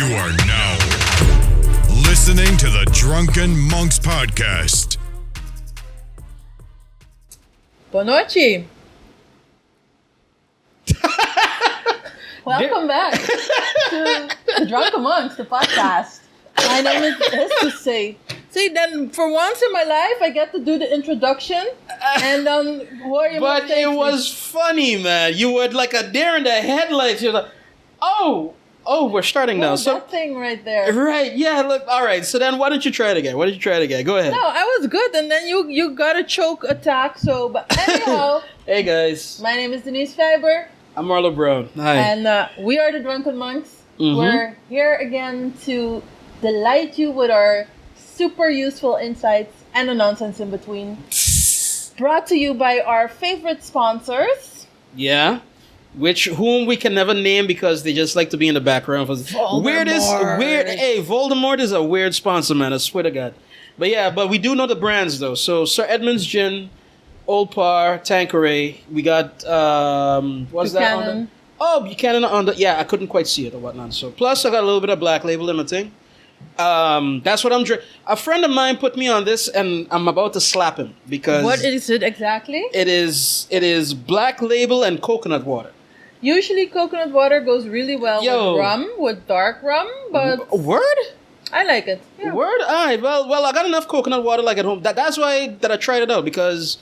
You are now listening to the Drunken Monks Podcast. Boa noite. Welcome back to the Drunken Monks, the podcast. My name is to say. See, then for once in my life, I get to do the introduction and worry about But it was funny, man. You were like a deer in the headlights. You're like, oh, we're starting now. So that thing right there. right, yeah. Look, all right. So then, why don't you try it again? Go ahead. No, I was good, and then you got a choke attack. So, but anyhow. Hey guys, My name is Denise Faber. I'm Marlo Brown. Hi. And we are the Drunken Monks. Mhm. We're here again to delight you with our super useful insights and the nonsense in between. Brought to you by our favorite sponsors. Yeah. Whom we can never name because they just like to be in the background. Voldemort. Hey, Voldemort is a weird sponsor, man. I swear to God. But we do know the brands though. So Sir Edmund's Gin, Old Par, Tanqueray. We got what's that on the? Oh, Buchanan on the. Yeah, I couldn't quite see it or whatnot. So plus I got a little bit of Black Label in my thing. That's what I'm drinking. A friend of mine put me on this, and I'm about to slap him because What is it exactly? it is Black Label and coconut water. Usually coconut water goes really well with dark rum, but Word? I like it. Yeah. Word? Alright, well, I got enough coconut water like at home. That's why that I tried it out because,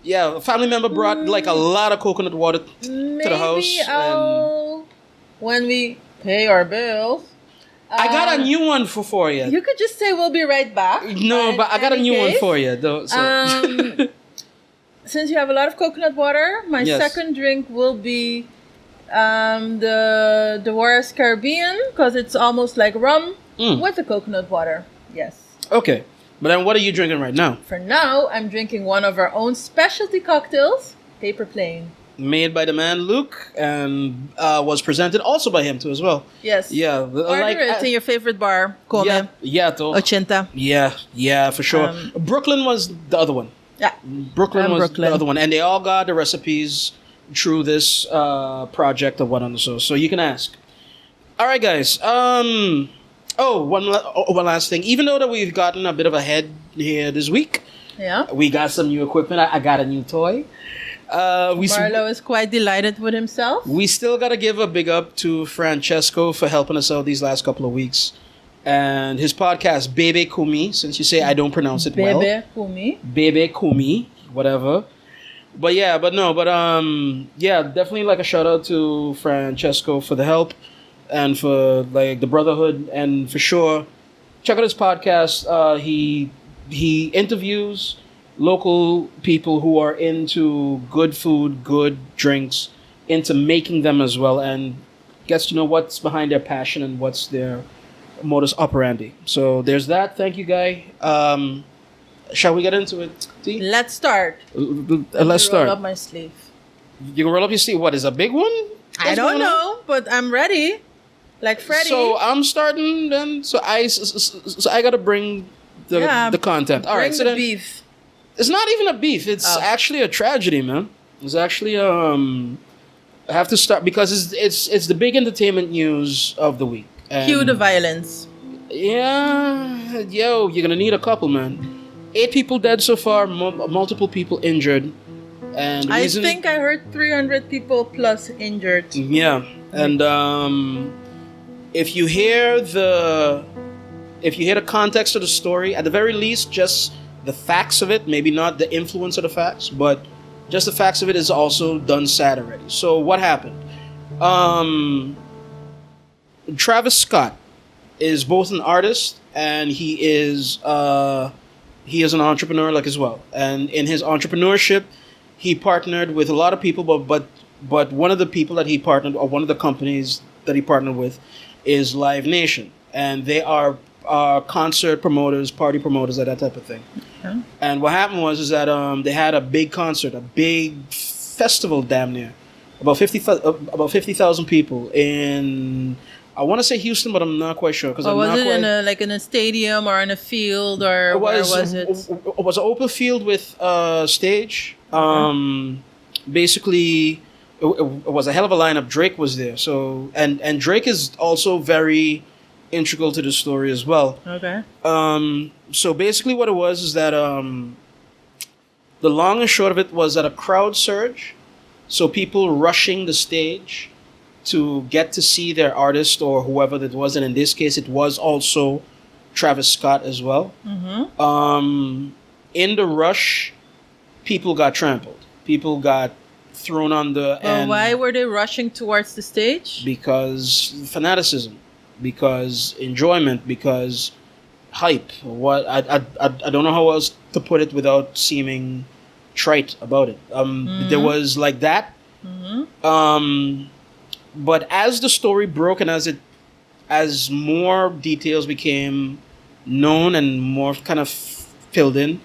yeah, a family member brought like a lot of coconut water to the house. Maybe when we pay our bills. I got a new one for you. You could just say we'll be right back. No, but I got a new one for you though. So. Since you have a lot of coconut water, my Yes. second drink will be the Juarez Caribbean because it's almost like rum with the coconut water. Yes. Okay, but then what are you drinking right now? For now, I'm drinking one of our own specialty cocktails, Paper Plane. Made by the man Luke and was presented also by him too as well. Yes. Yeah, Order it in your favorite bar. Come. yeah, though. 80. Yeah, for sure. Brooklyn was the other one. Yeah. Brooklyn was the other one, and they all got the recipes through this project of one on the show, so you can ask. All right, guys. One last thing. Even though that we've gotten a bit of a head here this week, Yeah. we got some new equipment. I got a new toy. Marlo is quite delighted with himself. We still got to give a big up to Francesco for helping us out these last couple of weeks. And his podcast, Bebe Kumi, since you say I don't pronounce it well. Bebe Kumi, whatever. But definitely like a shout out to Francesco for the help and for like the brotherhood. And for sure, check out his podcast. He interviews local people who are into good food, good drinks, into making them as well, and gets to know what's behind their passion and what's their modus operandi. So there's that. Thank you, Guy. Shall we get into it, T? Let's start. Let's start. Roll up my sleeve. You can roll up your sleeve. What is a big one? I don't know, but I'm ready. Like Freddy. So I'm starting then. So I gotta bring the content. All right. Bring So the then beef. it's not even a beef. It's actually a tragedy, man. It's actually I have to start because it's the big entertainment news of the week. And Cue the violence. yeah, you're gonna need a couple, man. 8 people dead so far, multiple people injured, and I think I heard 300 people plus injured. Yeah, and if you hear the context of the story, at the very least, just the facts of it, maybe not the influence of the facts, but just the facts of it is also done sad already. So what happened? Travis Scott is both an artist and he is an entrepreneur like as well. And in his entrepreneurship, he partnered with a lot of people, but one of the people that he partnered, or one of the companies that he partnered with, is Live Nation, and they are concert promoters, party promoters, that type of thing. Okay. And what happened was that they had a big concert, a big festival, damn near about 50,000 people in. I want to say Houston, but I'm not quite sure because was it in a stadium or in a field or where was it? It was an open field with a stage. Basically, it was a hell of a lineup. Drake was there, so and Drake is also very integral to the story as well. Okay. So basically what it was is that the long and short of it was that a crowd surge, so people rushing the stage to get to see their artist or whoever that was, and in this case it was also Travis Scott as well. In the rush, people got trampled. People got thrown on the Well, why were they rushing towards the stage? because fanaticism, because enjoyment, because hype. What I don't know how else to put it without seeming trite about it. There was like that. But as the story broke and as more details became known and more kind of filled in,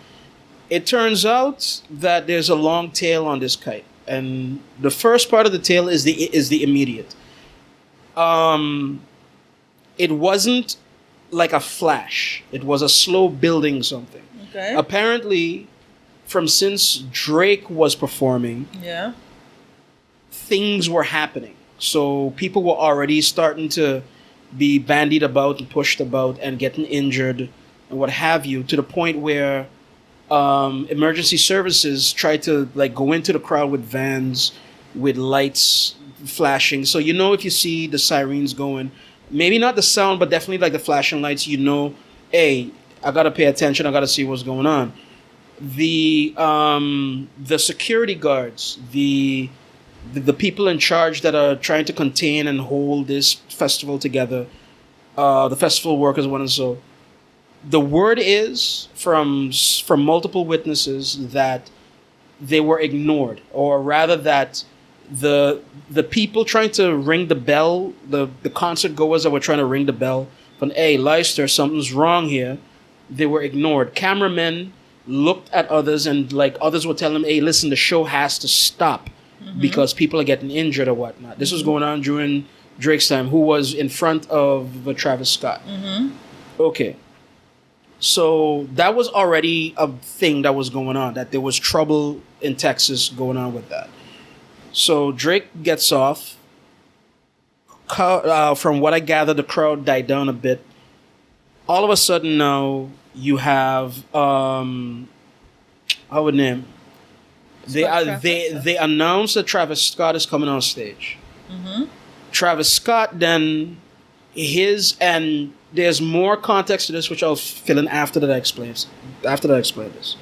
it turns out that there's a long tail on this kite. And the first part of the tale is the immediate. It wasn't like a flash. It was a slow building something. Okay. Apparently, since Drake was performing, Yeah. things were happening. So people were already starting to be bandied about and pushed about and getting injured and what have you, to the point where emergency services tried to like go into the crowd with vans with lights flashing. So if you see the sirens going, maybe not the sound, but definitely like the flashing lights, hey, I gotta pay attention. I gotta see what's going on. The security guards, the people in charge that are trying to contain and hold this festival together, the festival workers, one and so. The word is from multiple witnesses that they were ignored, or rather that the people trying to ring the bell, the concert goers that were trying to ring the bell, from hey, Leicester, something's wrong here, they were ignored. Cameramen looked at others and like others would tell them, hey, listen, the show has to stop because people are getting injured or whatnot. This was going on during Drake's time, who was in front of Travis Scott. Okay. So that was already a thing that was going on, that there was trouble in Texas going on with that. So Drake gets off. From what I gather, the crowd died down a bit. All of a sudden now you have how would name? They announced that Travis Scott is coming on stage. Travis Scott then and there's more context to this, which I'll fill in after that I explain this.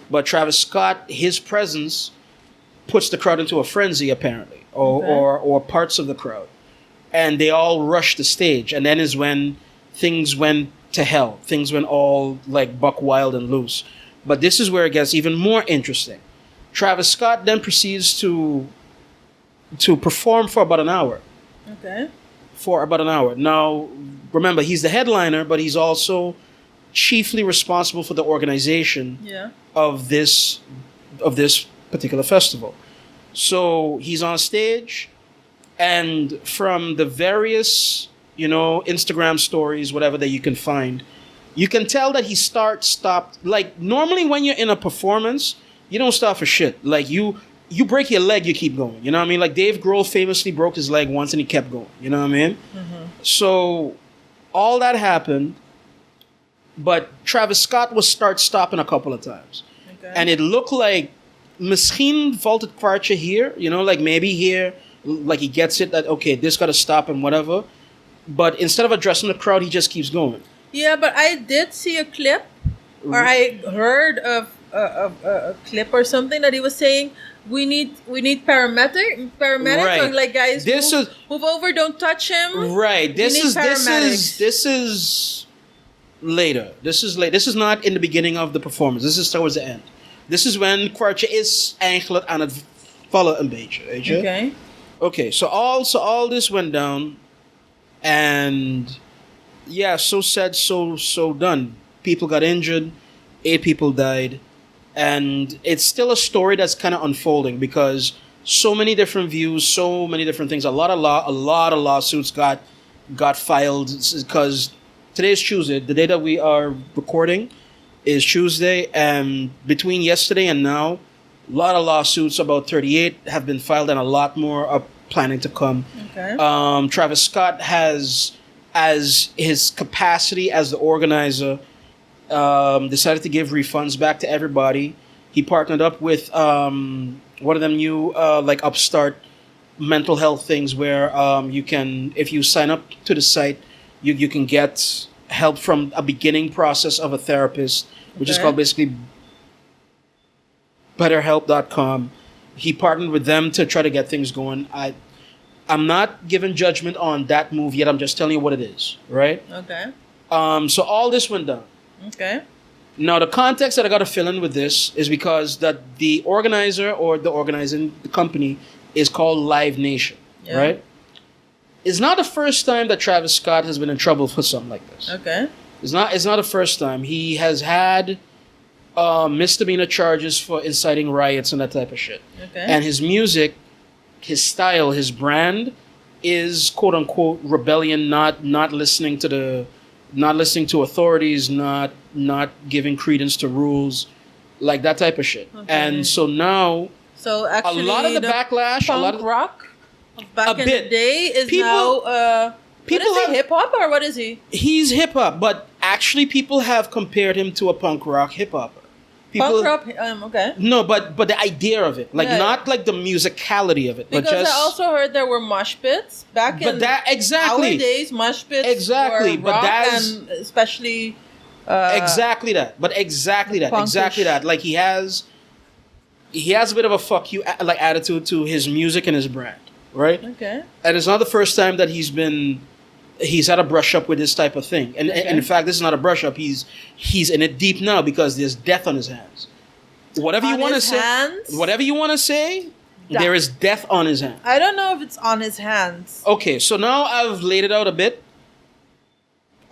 But Travis Scott, his presence puts the crowd into a frenzy, apparently, or parts of the crowd, and they all rush the stage. And then is when things went to hell. Things went all like buck wild and loose. But this is where it gets even more interesting. Travis Scott then proceeds to perform for about an hour. Okay. For about an hour. Now, remember, he's the headliner, but he's also chiefly responsible for the organization of this particular festival. So he's on stage, and from the various, Instagram stories, whatever that you can find, you can tell that he stopped. Like, normally when you're in a performance, you don't stop for shit. Like, you break your leg, you keep going. You know what I mean? Like, Dave Grohl famously broke his leg once and he kept going. You know what I mean? So all that happened, but Travis Scott was stopping a couple of times. Okay. And it looked like misschien valt het kwartje here, like maybe here, like he gets it that, okay, this got to stop and whatever. But instead of addressing the crowd, he just keeps going. Yeah, but I did see a clip, or I heard of a clip or something that he was saying, we need paramedics, right. Or like guys, move over, don't touch him. Right. This is later. This is not in the beginning of the performance. This is towards the end. This is when kwartje is eigenlijk aan het vallen een beetje, weet je? Okay. Okay, so all this went down, and yeah, so said, so done. People got injured, 8 people died, and it's still a story that's kind of unfolding because so many different views, so many different things. A lot of lawsuits got filed because today's Tuesday. The day that we are recording is Tuesday, and between yesterday and now, a lot of lawsuits, about 38, have been filed, and a lot more are planning to come. Okay. Travis Scott has as his capacity as the organizer, decided to give refunds back to everybody. He partnered up with one of them new like upstart mental health things where you can, if you sign up to the site, you can get help from a beginning process of a therapist, which is called basically betterhelp.com. He partnered with them to try to get things going. I'm not giving judgment on that move yet. I'm just telling you what it is, right? Okay. So all this went down. Okay. Now, the context that I got to fill in with this is because that the organizer or the organizing the company is called Live Nation, right? It's not the first time that Travis Scott has been in trouble for something like this. Okay. It's not the first time. He has had misdemeanor charges for inciting riots and that type of shit. Okay. And his music, his style, his brand is quote unquote rebellion, not listening to authorities, not giving credence to rules, like that type of shit. Okay. And so now, actually, a lot of the backlash, punk a lot of rock back in the day is now. What is he, hip hop or what is he? He's hip hop, but actually, people have compared him to a punk rock hip hopper. Punk rock, okay. No, but the idea of it, like not like the musicality of it, because but just. I also heard there were mosh pits back in our days. Mosh pits were rock, and especially. Exactly that. Like he has a bit of a fuck you like attitude to his music and his brand, right? Okay. And it's not the first time that he's had a brush up with this type of thing. And in fact, this is not a brush up. He's in it deep now because there's death on his hands. Whatever you want to say, there is death on his hands. I don't know if it's on his hands. Okay, so now I've laid it out a bit.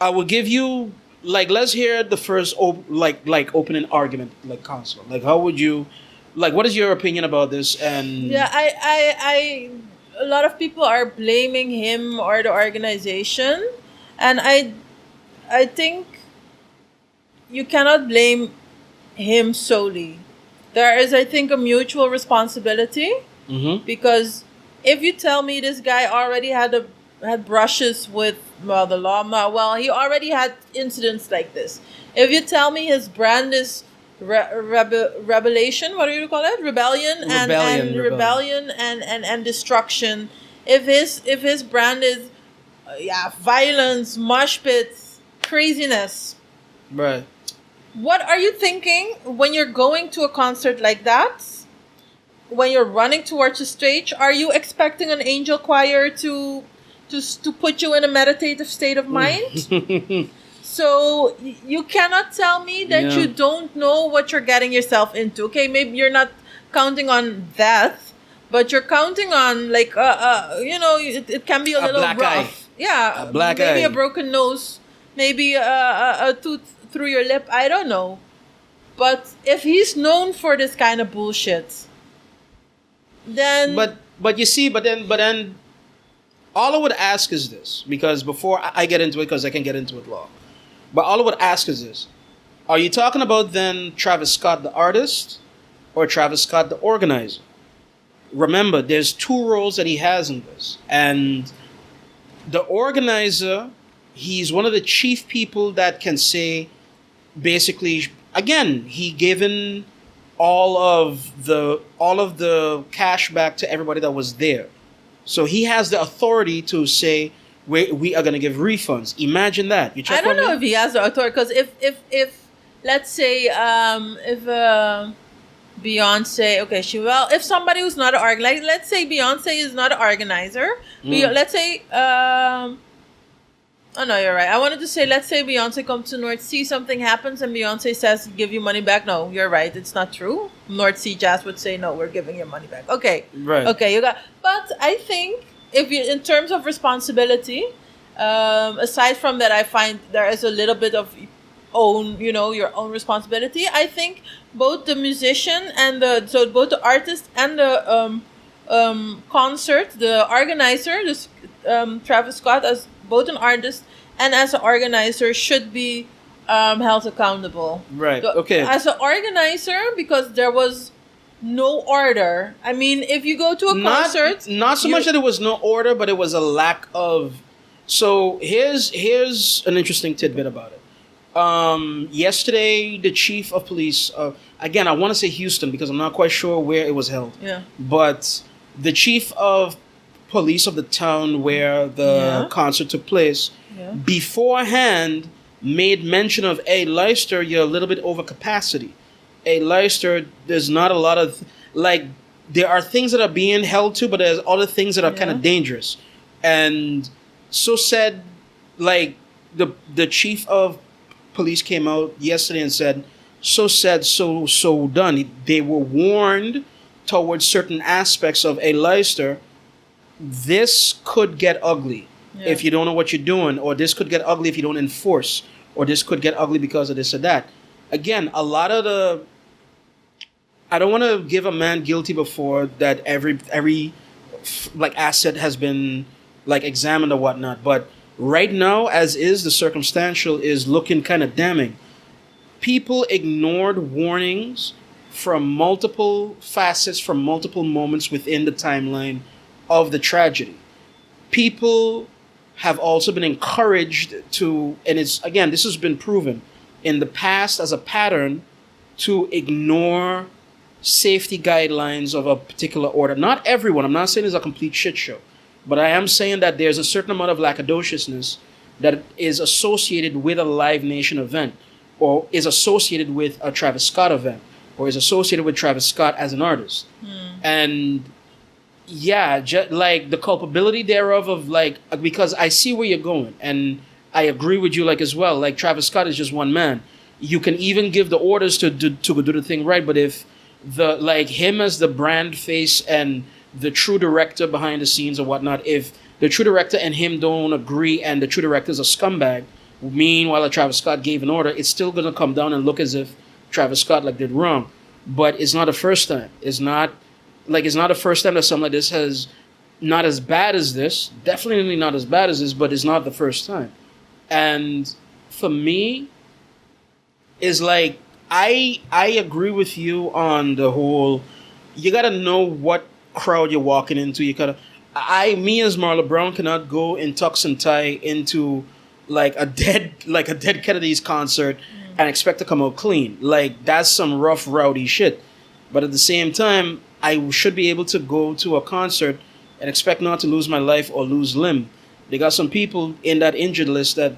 I will give you let's hear the first opening argument, like console. Like, how would you, what is your opinion about this? And I a lot of people are blaming him or the organization, and I think you cannot blame him solely. There is, I think, a mutual responsibility, because if you tell me this guy already had brushes with the law, he already had incidents like this. If you tell me his brand is rebellion, what do you call it? Rebellion and destruction. If his brand is violence, mosh pits, craziness. Right. What are you thinking when you're going to a concert like that? When you're running towards the stage, are you expecting an angel choir to put you in a meditative state of mind? So you cannot tell me that you don't know what you're getting yourself into. Okay, maybe you're not counting on death, but you're counting on it can be a little black rough. Eye. Yeah, maybe a broken nose, maybe a tooth through your lip. I don't know. But if he's known for this kind of bullshit, then then all I would ask is this, because before I get into it, because I can get into it long, but all I would ask is this: are you talking about then Travis Scott the artist or Travis Scott the organizer? Remember, there's two roles that he has in this, and the organizer, he's one of the chief people that can say, basically, again, he given all of the cash back to everybody that was there. So he has the authority to say, we are going to give refunds. Imagine that. I don't know if he has the authority, because if let's say if Beyonce, if somebody who's not an organizer, let's say Beyonce is not an organizer. Let's say oh no, you're right. I wanted to say, let's say Beyonce comes to North Sea, something happens, and Beyonce says, give you money back. No, you're right. It's not true. North Sea Jazz would say, no, we're giving your money back. Okay. Right. Okay, but I think, if you, in terms of responsibility, aside from that, I find there is a little bit of your own responsibility. I think both the musician and both the artist and the concert, the organizer, Travis Scott, as both an artist and as an organizer, should be held accountable. Right. Okay. As an organizer, because there was no order. I mean, if you go to a concert, not so much that it was no order, but it was a lack of So here's an interesting tidbit about it. Yesterday, the chief of police, again, I want to say Houston because I'm not quite sure where it was held. Yeah. But the chief of police of the town where the concert took place, beforehand made mention of, hey, Leicester, you're a little bit over capacity. Hey, Leicester, there's not a lot of, like, there are things that are being held to, but there's other things that are kind of dangerous. And so said, like, the chief of police came out yesterday and said, so said, so done. They were warned towards certain aspects of a Leicester. This could get ugly if you don't know what you're doing, or this could get ugly if you don't enforce, or this could get ugly because of this or that. Again, a lot of the, I don't want to give a man guilty before that every like asset has been like examined or whatnot, but right now, as is, the circumstantial is looking kind of damning. People ignored warnings from multiple facets, from multiple moments within the timeline of the tragedy. People have also been encouraged to, and it's, again, this has been proven in the past as a pattern, to ignore safety guidelines of a particular order. Not everyone, I'm not saying it's a complete shit show, but I am saying that there's a certain amount of lackadociousness that is associated with a Live Nation event, or is associated with a Travis Scott event, or is associated with Travis Scott as an artist. And yeah, like the culpability thereof of like, because I see where you're going, and I agree with you like as well. Like Travis Scott is just one man. You can even give the orders to do the thing right, but if the, like, him as the brand face and the true director behind the scenes or whatnot, if the true director and him don't agree and the true director is a scumbag, meanwhile Travis Scott gave an order, it's still going to come down and look as if Travis Scott like did wrong. But it's not the first time. It's not the first time that something like this has, not as bad as this, definitely not as bad as this, but it's not the first time. And for me, is like, I agree with you on the whole, you got to know what crowd you're walking into. You gotta, me as Marlo Brown cannot go in tux and tie into like a dead Kennedy's concert and expect to come out clean. Like, that's some rough, rowdy shit. But at the same time, I should be able to go to a concert and expect not to lose my life or lose limb. They got some people in that injured list that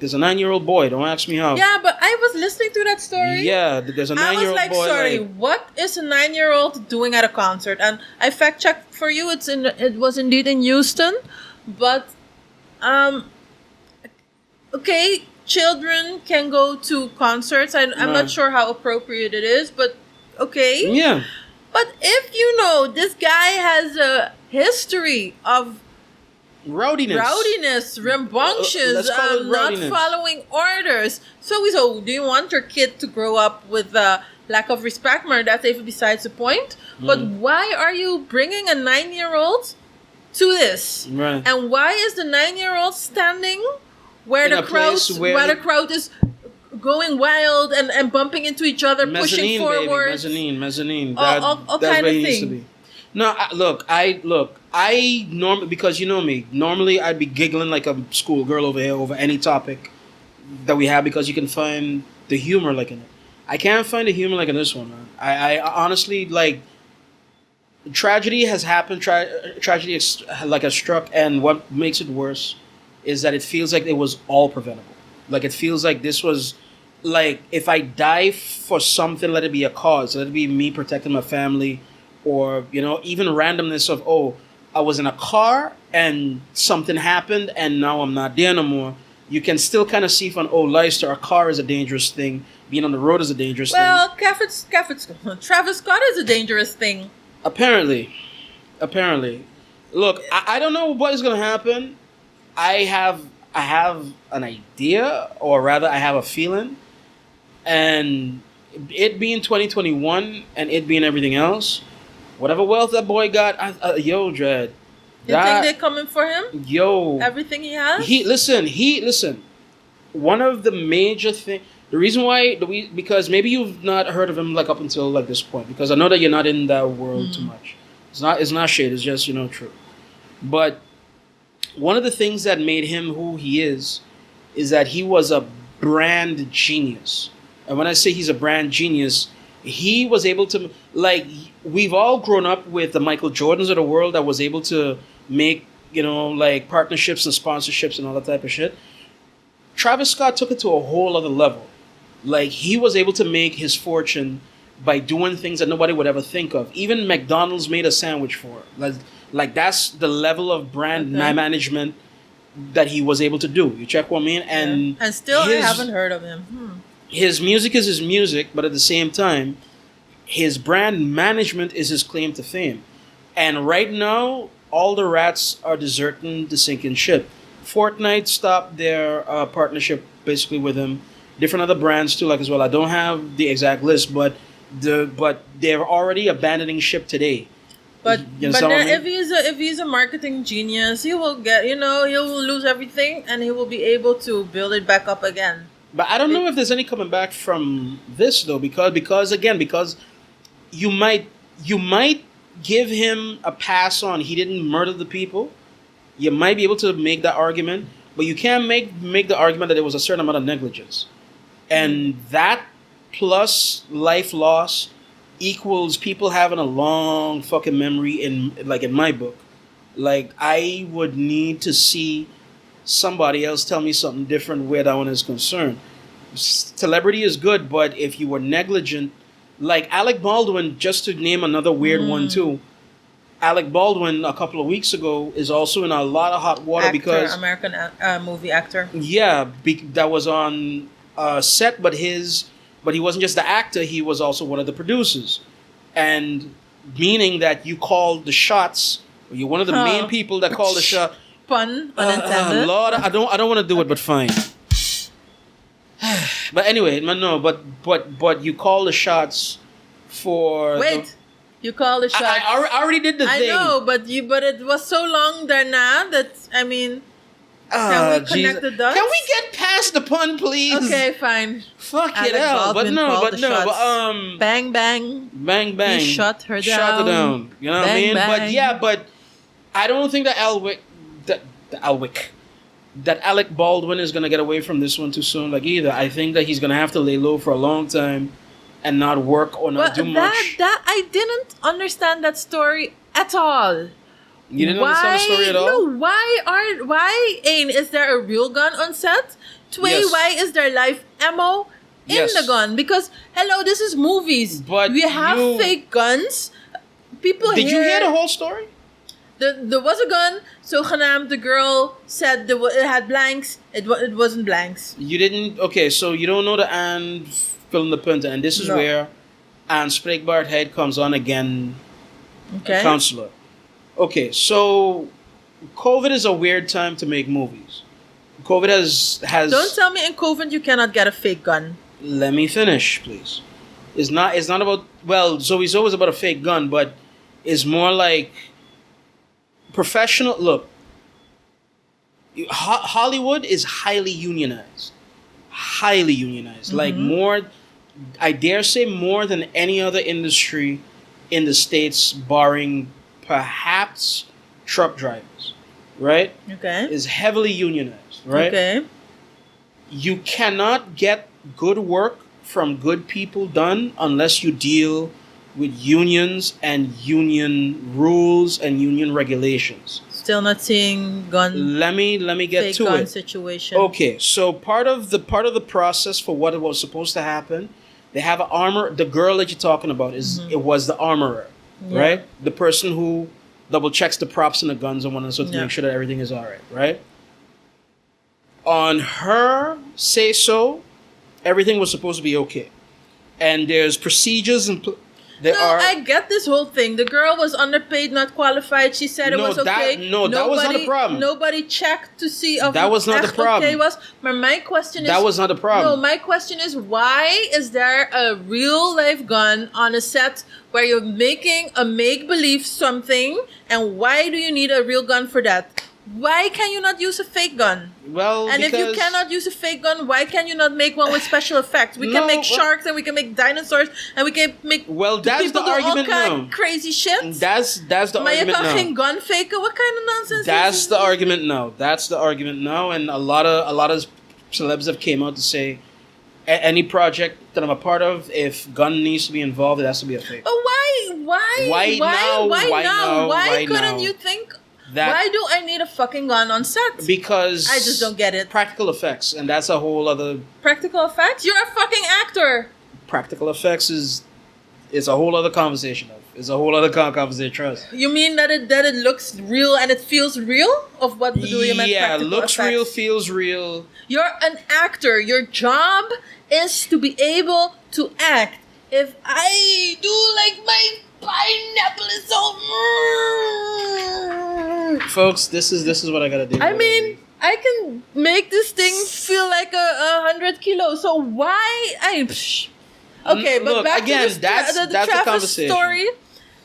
there's a 9-year-old boy. Don't ask me how. Yeah, but I was listening to that story. Yeah, there's a 9-year-old boy. I was like, sorry, what is a 9-year-old doing at a concert? And I fact checked for you. It was indeed in Houston, but okay, children can go to concerts. I'm not sure how appropriate it is, but okay. Yeah. But if you know this guy has a history of rowdiness, rambunctious, not following orders. So do you want your kid to grow up with lack of respect? That's even besides the point. But why are you bringing a 9-year-old to this? Right. And why is the 9-year-old standing where the crowd is going wild and bumping into each other, pushing forward? Mezzanine. All That's kind where of he needs to thing. be. No, I normally, because you know me, normally I'd be giggling like a schoolgirl over here over any topic that we have, because you can find the humor like in it. I can't find the humor like in this one, man. I honestly, like, tragedy has happened, tragedy has struck, and what makes it worse is that it feels like it was all preventable. Like, it feels like this was, like, if I die for something, let it be a cause. Let it be me protecting my family, or, you know, even randomness of, oh, I was in a car and something happened and now I'm not there no more. You can still kind of see from, oh, Leicester, a car is a dangerous thing. Being on the road is a dangerous thing. Well, Travis Scott is a dangerous thing. Apparently. Look, I don't know what is going to happen. I have an idea, or rather I have a feeling. And it being 2021 and it being everything else, whatever wealth that boy got, Dread. You think they're coming for him? Yo. Everything he has? Listen. One of the major things, the reason why, because maybe you've not heard of him like up until like this point, because I know that you're not in that world too much. It's not shade, it's just, true. But one of the things that made him who he is that he was a brand genius. And when I say he's a brand genius, he was able to, like, we've all grown up with the Michael Jordans of the world that was able to make, like partnerships and sponsorships and all that type of shit. Travis Scott took it to a whole other level. Like, he was able to make his fortune by doing things that nobody would ever think of. Even McDonald's made a sandwich for him. Like that's the level of brand management that he was able to do. You check what I mean? And still I haven't heard of him. His music is his music, but at the same time, his brand management is his claim to fame. And right now, all the rats are deserting the sinking ship. Fortnite stopped their partnership basically with him. Different other brands too, like as well. I don't have the exact list, but they're already abandoning ship today. But then if he's a marketing genius, he will get he will lose everything and he will be able to build it back up again. But I don't know if there's any coming back from this though, because you might give him a pass on he didn't murder the people. You might be able to make that argument, but you can't make the argument that there was a certain amount of negligence. And that plus life loss equals people having a long fucking memory in my book. Like, I would need to see somebody else tell me something different where that one is concerned. Celebrity is good, but if you were negligent, like Alec Baldwin, just to name another weird one too. Alec Baldwin a couple of weeks ago is also in a lot of hot water because American movie actor. Yeah, that was on set, but he wasn't just the actor; he was also one of the producers, and meaning that you called the shots. You're one of the main people that called the shot. Pun unintended. Lord, I don't want to do it, but fine. But anyway, no, but you call the shots for. Wait. You call the shots. I already did the thing. I know, but it was so long daarna that, I mean, can we connect the dots? Can we get past the pun, please? Okay, fine. Fuck it out. But bang, bang. Bang, bang. He shut her down. Shut her down. You know what I mean? Bang. But I don't think that Alec Baldwin is going to get away from this one too soon, like, either. I think that he's going to have to lay low for a long time and not work or not do much. That I didn't understand that story at all. You didn't understand the story at all? No, why is there a real gun on set? Yes. Why is there live ammo in the gun? Because, hello, this is movies. But we have fake guns. Did you hear the whole story? There was a gun, so genaamd the girl said it had blanks. It wasn't blanks. You didn't? Okay, so you don't know the Anne film the punten, and this is where Anne Spreekbaarheid comes on again, counselor. Okay, so COVID is a weird time to make movies. COVID has. Don't tell me in COVID you cannot get a fake gun. Let me finish, please. It's not about, well, Zoe's always about a fake gun, but it's more like professional. Look, Hollywood is highly unionized. Like more, I dare say more than any other industry in the States, barring perhaps truck drivers, right? Okay. Is heavily unionized, right? Okay. You cannot get good work from good people done unless you deal with unions and union rules and union regulations. Still not seeing gun. Let me get fake to gun it. Situation. Okay, so part of the process for what was supposed to happen, they have an armor. The girl that you're talking about it was the armorer, right? The person who double checks the props and the guns and whatnot, so to make sure that everything is all right? On her say so, everything was supposed to be okay, and there's procedures and. I get this whole thing. The girl was underpaid, not qualified. She said it was okay. That was not the problem. Nobody checked to see if that was not the problem. Okay was. But my question is that was not the problem. No, my question is why is there a real life gun on a set where you're making a make believe something, and why do you need a real gun for that? why can you not use a fake gun? Well, and if you cannot use a fake gun, why can you not make one with special effects? We can make sharks, and we can make dinosaurs, and we can make that's the argument now. Crazy shit. That's the maar argument now. Maar je kan geen gun faken. What kind of nonsense? That's the argument now. That's the argument now, and a lot of celebs have came out to say any project that I'm a part of, if gun needs to be involved, it has to be a fake. But why now? Why couldn't you think? Why do I need a fucking gun on set? Because I just don't get it. Practical effects, and that's a whole other... Practical effects? You're a fucking actor! Practical effects is a whole other conversation. It's a whole other conversation, trust. You mean that it looks real and it feels real? Of what do you mean? Yeah, looks effects? Real, feels real. You're an actor. Your job is to be able to act. If I do like my pineapple is so... Folks, this is what I gotta do. I mean, I can make this thing feel like 100 kilos. So why Okay, but look, back again, to that's the the Travis conversation. story.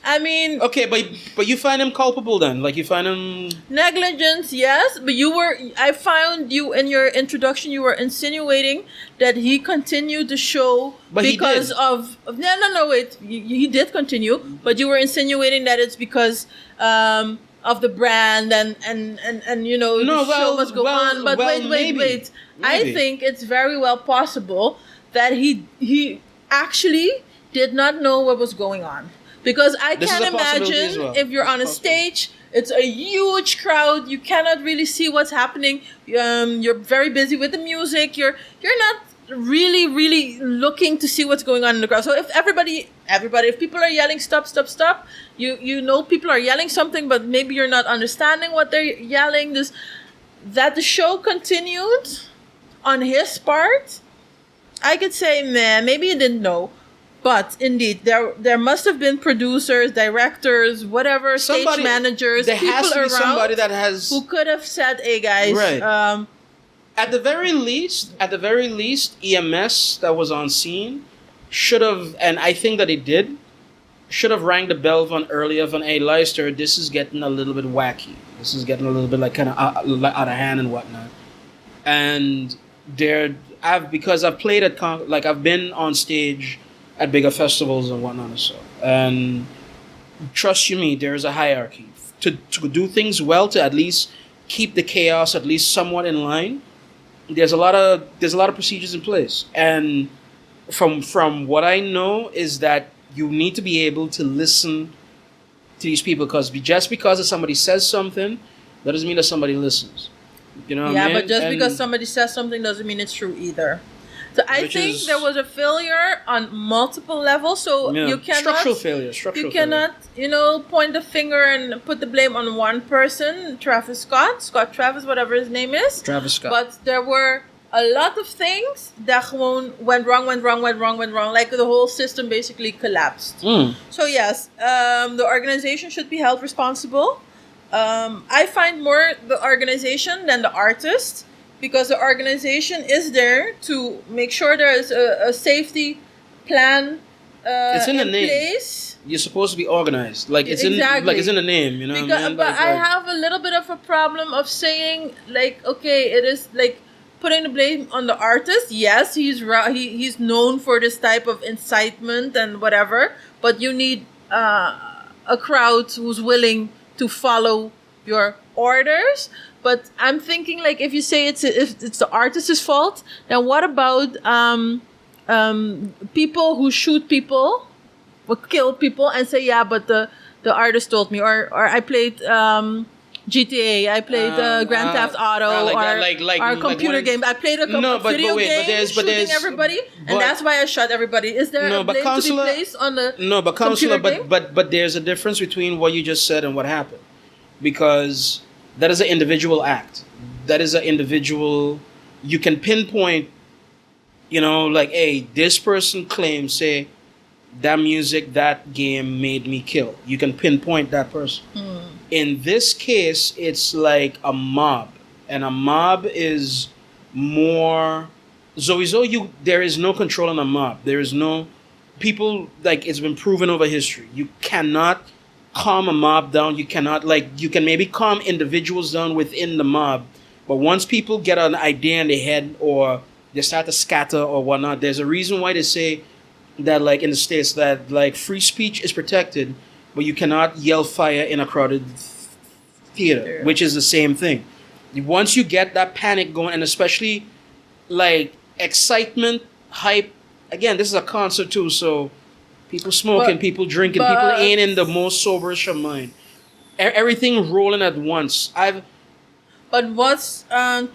I mean, okay, but you find him culpable then? Like you find him negligence, yes. But I found you in your introduction. You were insinuating that he continued the show because of no. Wait, he did continue, but you were insinuating that it's because of the brand and you know the show must go on. But wait. Maybe. I think it's very well possible that he actually did not know what was going on. Because I can't imagine if you're on a stage, it's a huge crowd, you cannot really see what's happening. You're very busy with the music. You're not really looking to see what's going on in the crowd. So if if people are yelling stop, you know people are yelling something, but maybe you're not understanding what they're yelling. That the show continued on his part, I could say, man, maybe he didn't know. But indeed, there must have been producers, directors, whatever, stage managers, there people has to be around somebody that has who could have said, "Hey guys, right." At the very least, EMS that was on scene should have, and I think that it did, should have rang the bell von earlier von, "Hey, Leicester, this is getting a little bit wacky. This is getting a little bit like kind of out of hand and whatnot." And because I've played at I've been on stage at bigger festivals and whatnot and so. And trust you me, there's a hierarchy. To do things well, to at least keep the chaos at least somewhat in line, there's a lot of procedures in place. And from what I know is that you need to be able to listen to these people, because just because somebody says something, that doesn't mean that somebody listens. You know what I mean? But because somebody says something doesn't mean it's true either. So I think there was a failure on multiple levels. So you cannot structural failure. You cannot, point the finger and put the blame on one person, Scott Travis, whatever his name is. Travis Scott. But there were a lot of things that went wrong. Like the whole system basically collapsed. So yes, the organization should be held responsible. I find more the organization than the artist. Because the organization is there to make sure there is a safety plan it's in the name. Place. You're supposed to be organized. It's in the name, you know what I mean? But I have a little bit of a problem of saying, it is putting the blame on the artist. Yes, he's known for this type of incitement and whatever, but you need a crowd who's willing to follow your orders. But I'm thinking, if you say if it's the artist's fault, then what about people who shoot people, or kill people, and say, yeah, but the artist told me, or I played GTA, I played Grand Theft Auto, or computer game. I played a video game shooting everybody, and that's why I shot everybody. Is there a blame to be placed on the Counselor, but there's a difference between what you just said and what happened, because that is an individual act. That is an individual. You can pinpoint, hey, this person claims, say, that music, that game made me kill. You can pinpoint that person. In this case, it's like a mob. And a mob is more... there is no control in a mob. There is no... People, it's been proven over history. You cannot calm a mob down. You cannot, like, you can maybe calm individuals down within the mob, but once people get an idea in their head or they start to scatter or whatnot, there's a reason why they say that, like, in the States, that, like, free speech is protected, but you cannot yell fire in a crowded theater, which is the same thing. Once you get that panic going, and especially, like, excitement, hype, again, this is a concert too, so people smoking, people drinking, people ain't in the most soberish of mind. Everything rolling at once. But was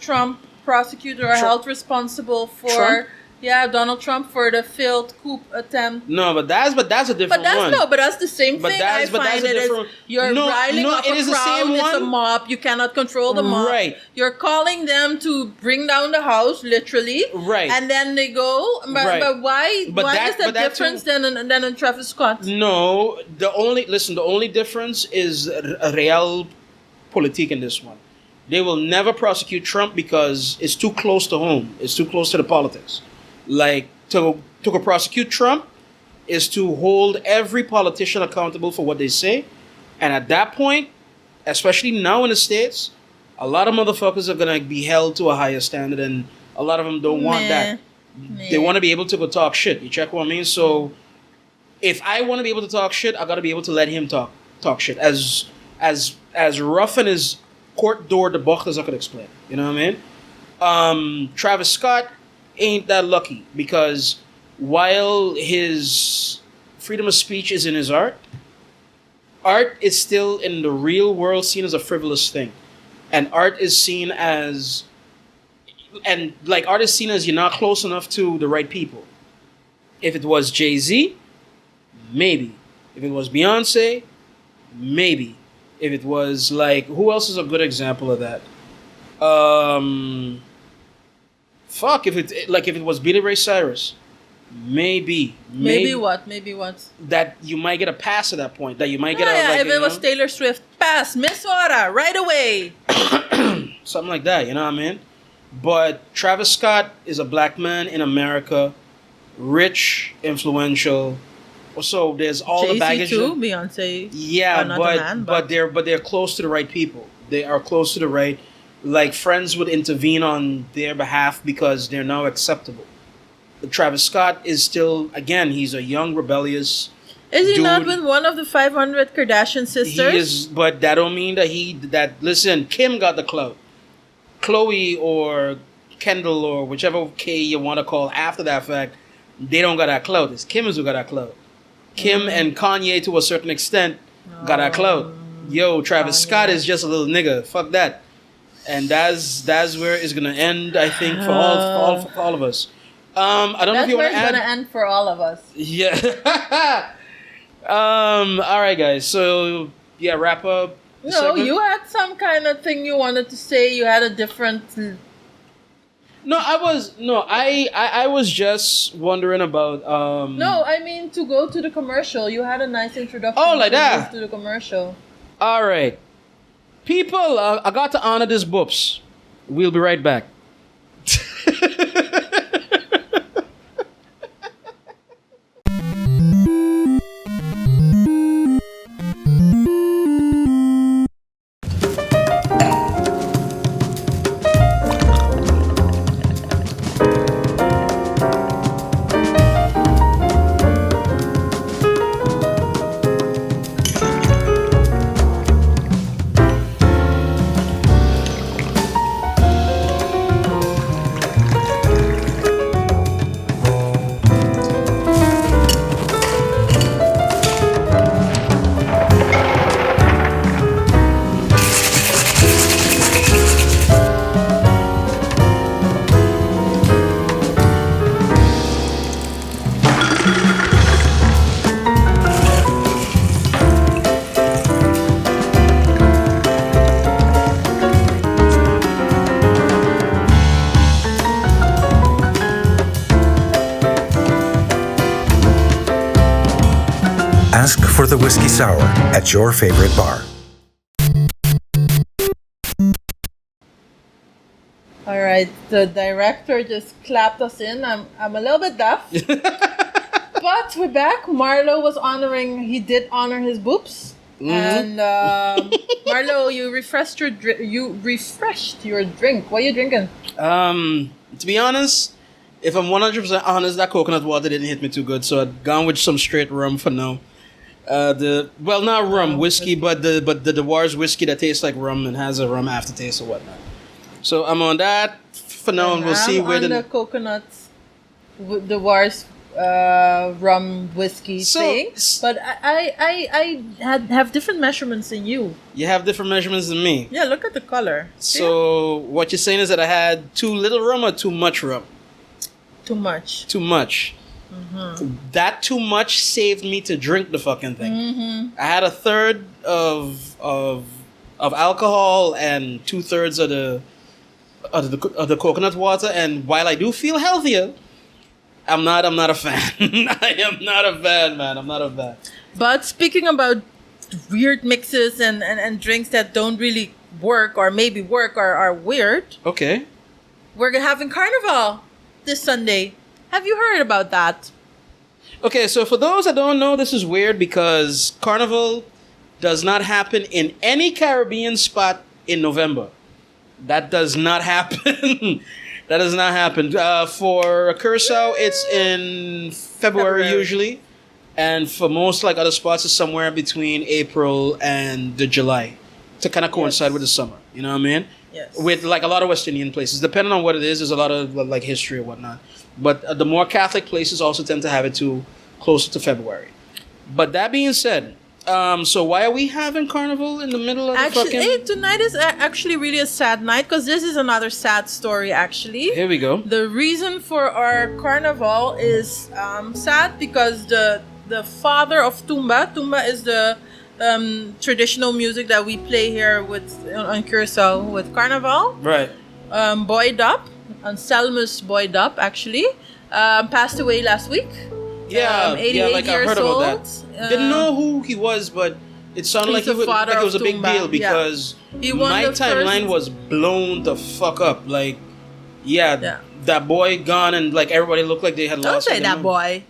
Trump prosecuted or held responsible for Donald Trump for the failed coup attempt? No, but that's a different one. But that's the same thing. I find it is you're riling up a crowd. It's a mob. You cannot control the mob. Right. You're calling them to bring down the house, literally. Right. And then they go. But why is that different than in Travis Scott? No, the only difference is real politique in this one. They will never prosecute Trump because it's too close to home. It's too close to the politics. Like, to prosecute Trump is to hold every politician accountable for what they say. And at that point, especially now in the States, a lot of motherfuckers are going to be held to a higher standard, and a lot of them don't want that. They want to be able to go talk shit. You check what I mean? So, if I want to be able to talk shit, I got to be able to let him talk shit. As rough and as court door de bocht as I could explain. You know what I mean? Travis Scott ain't that lucky because while his freedom of speech is in his art is still in the real world seen as a frivolous thing. And art is seen as you're not close enough to the right people. If it was Jay-Z, maybe. If it was Beyonce, maybe. If it was, like, who else is a good example of that? If it was Billy Ray Cyrus, maybe what? That you might get a pass at that point. That you might get if it was Taylor Swift, pass, Miss Hora, right away. Something like that, you know what I mean? But Travis Scott is a black man in America, rich, influential. So there's all Jay-Z the baggage. Too, Beyonce. Yeah, but they're close to the right people. They are close to the right. Like, friends would intervene on their behalf because they're now acceptable. But Travis Scott is still, again, he's a young, rebellious. Is he not with one of the 500 Kardashian sisters? He is, but that don't mean that listen, Kim got the clout. Chloe or Kendall or whichever K you want to call after that fact, they don't got that clout. It's Kim who got that clout. Kim and Kanye, to a certain extent, got that clout. Yo, Travis Scott is just a little nigga. Fuck that. And that's where it's gonna end, I think, for all of us. I don't know if you want to add. That's where it's gonna end for all of us. Yeah. All right, guys. So yeah, wrap up. No, segment. you had some kind of thing you wanted to say. You had a different. No, I was just wondering about. No, I mean to go to the commercial. You had a nice introduction. Oh, like that. To the commercial. All right, people. I got to honor this boops. We'll be right back. Ask for the whiskey sour at your favorite bar. All right, the director just clapped us in. I'm a little bit deaf, but we're back. Marlo was he did honor his boobs. And Marlo, you refreshed your drink. What are you drinking? To be honest, if I'm 100% honest, that coconut water didn't hit me too good, so I've gone with some straight rum for now. Not rum, whiskey, but the Dewar's whiskey that tastes like rum and has a rum aftertaste or whatnot. So I'm on that for now, and we'll see where the coconuts, Dewar's rum whiskey thing. But I have different measurements than you. You have different measurements than me. Yeah, look at the color. So what you're saying is that I had too little rum or too much rum? Too much. Too much. Mm-hmm. That too much saved me to drink the fucking thing. Mm-hmm. I had a third of alcohol and 2/3 of the coconut water, and while I do feel healthier, I'm not a fan. I am not a fan, man. I'm not a fan. But speaking about weird mixes and drinks that don't really work or maybe work or are weird. Okay. We're having Carnival this Sunday. Have you heard about that? Okay, so for those that don't know, this is weird because Carnival does not happen in any Caribbean spot in November. That does not happen. That does not happen. For Curacao, it's in February usually. And for most like other spots, it's somewhere between April and July to kind of coincide with the summer. You know what I mean? Yes. With like a lot of West Indian places. Depending on what it is, there's a lot of like history or whatnot. But the more Catholic places also tend to have it too closer to February. But that being said, so why are we having Carnival in the middle of the fucking... Tonight is actually really a sad night because this is another sad story actually. Here we go. The reason for our Carnival is sad because the father of Tumba is the traditional music that we play here on Curacao with Carnival. Right. Boy Dap, Anselmus Boy Dap actually, passed away last week. 88 like years I heard old. about that. Didn't know who he was, but it sounded like it was a big deal because my timeline was blown the fuck up. Like, that boy gone and like everybody looked like they had lost. Don't say that boy.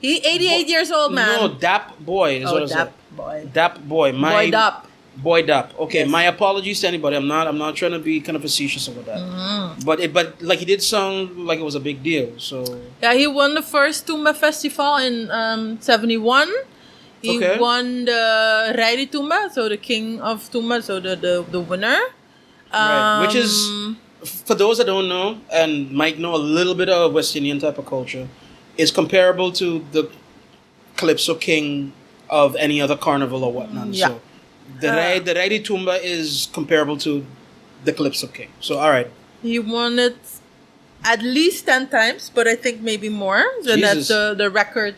He 88 years old, man. No, Dap boy is what I said. Dap boy. Dap boy. Boy Dap. Boy Dap. Okay, Yes. my apologies to anybody. I'm not trying to be kind of facetious about that. Mm-hmm. But like he did sound like it was a big deal. So yeah, he won the first Tumba festival in 71. He won the Rijdi Tumba, so the king of Tumba, so the winner. Right. Which is, for those that don't know and might know a little bit of West Indian type of culture, is comparable to the Calypso King of any other carnival or whatnot. Yeah. So the Rijdi Tumba is comparable to the Calypso King. So all right. He won it at least 10 times, but I think maybe more. So that's the record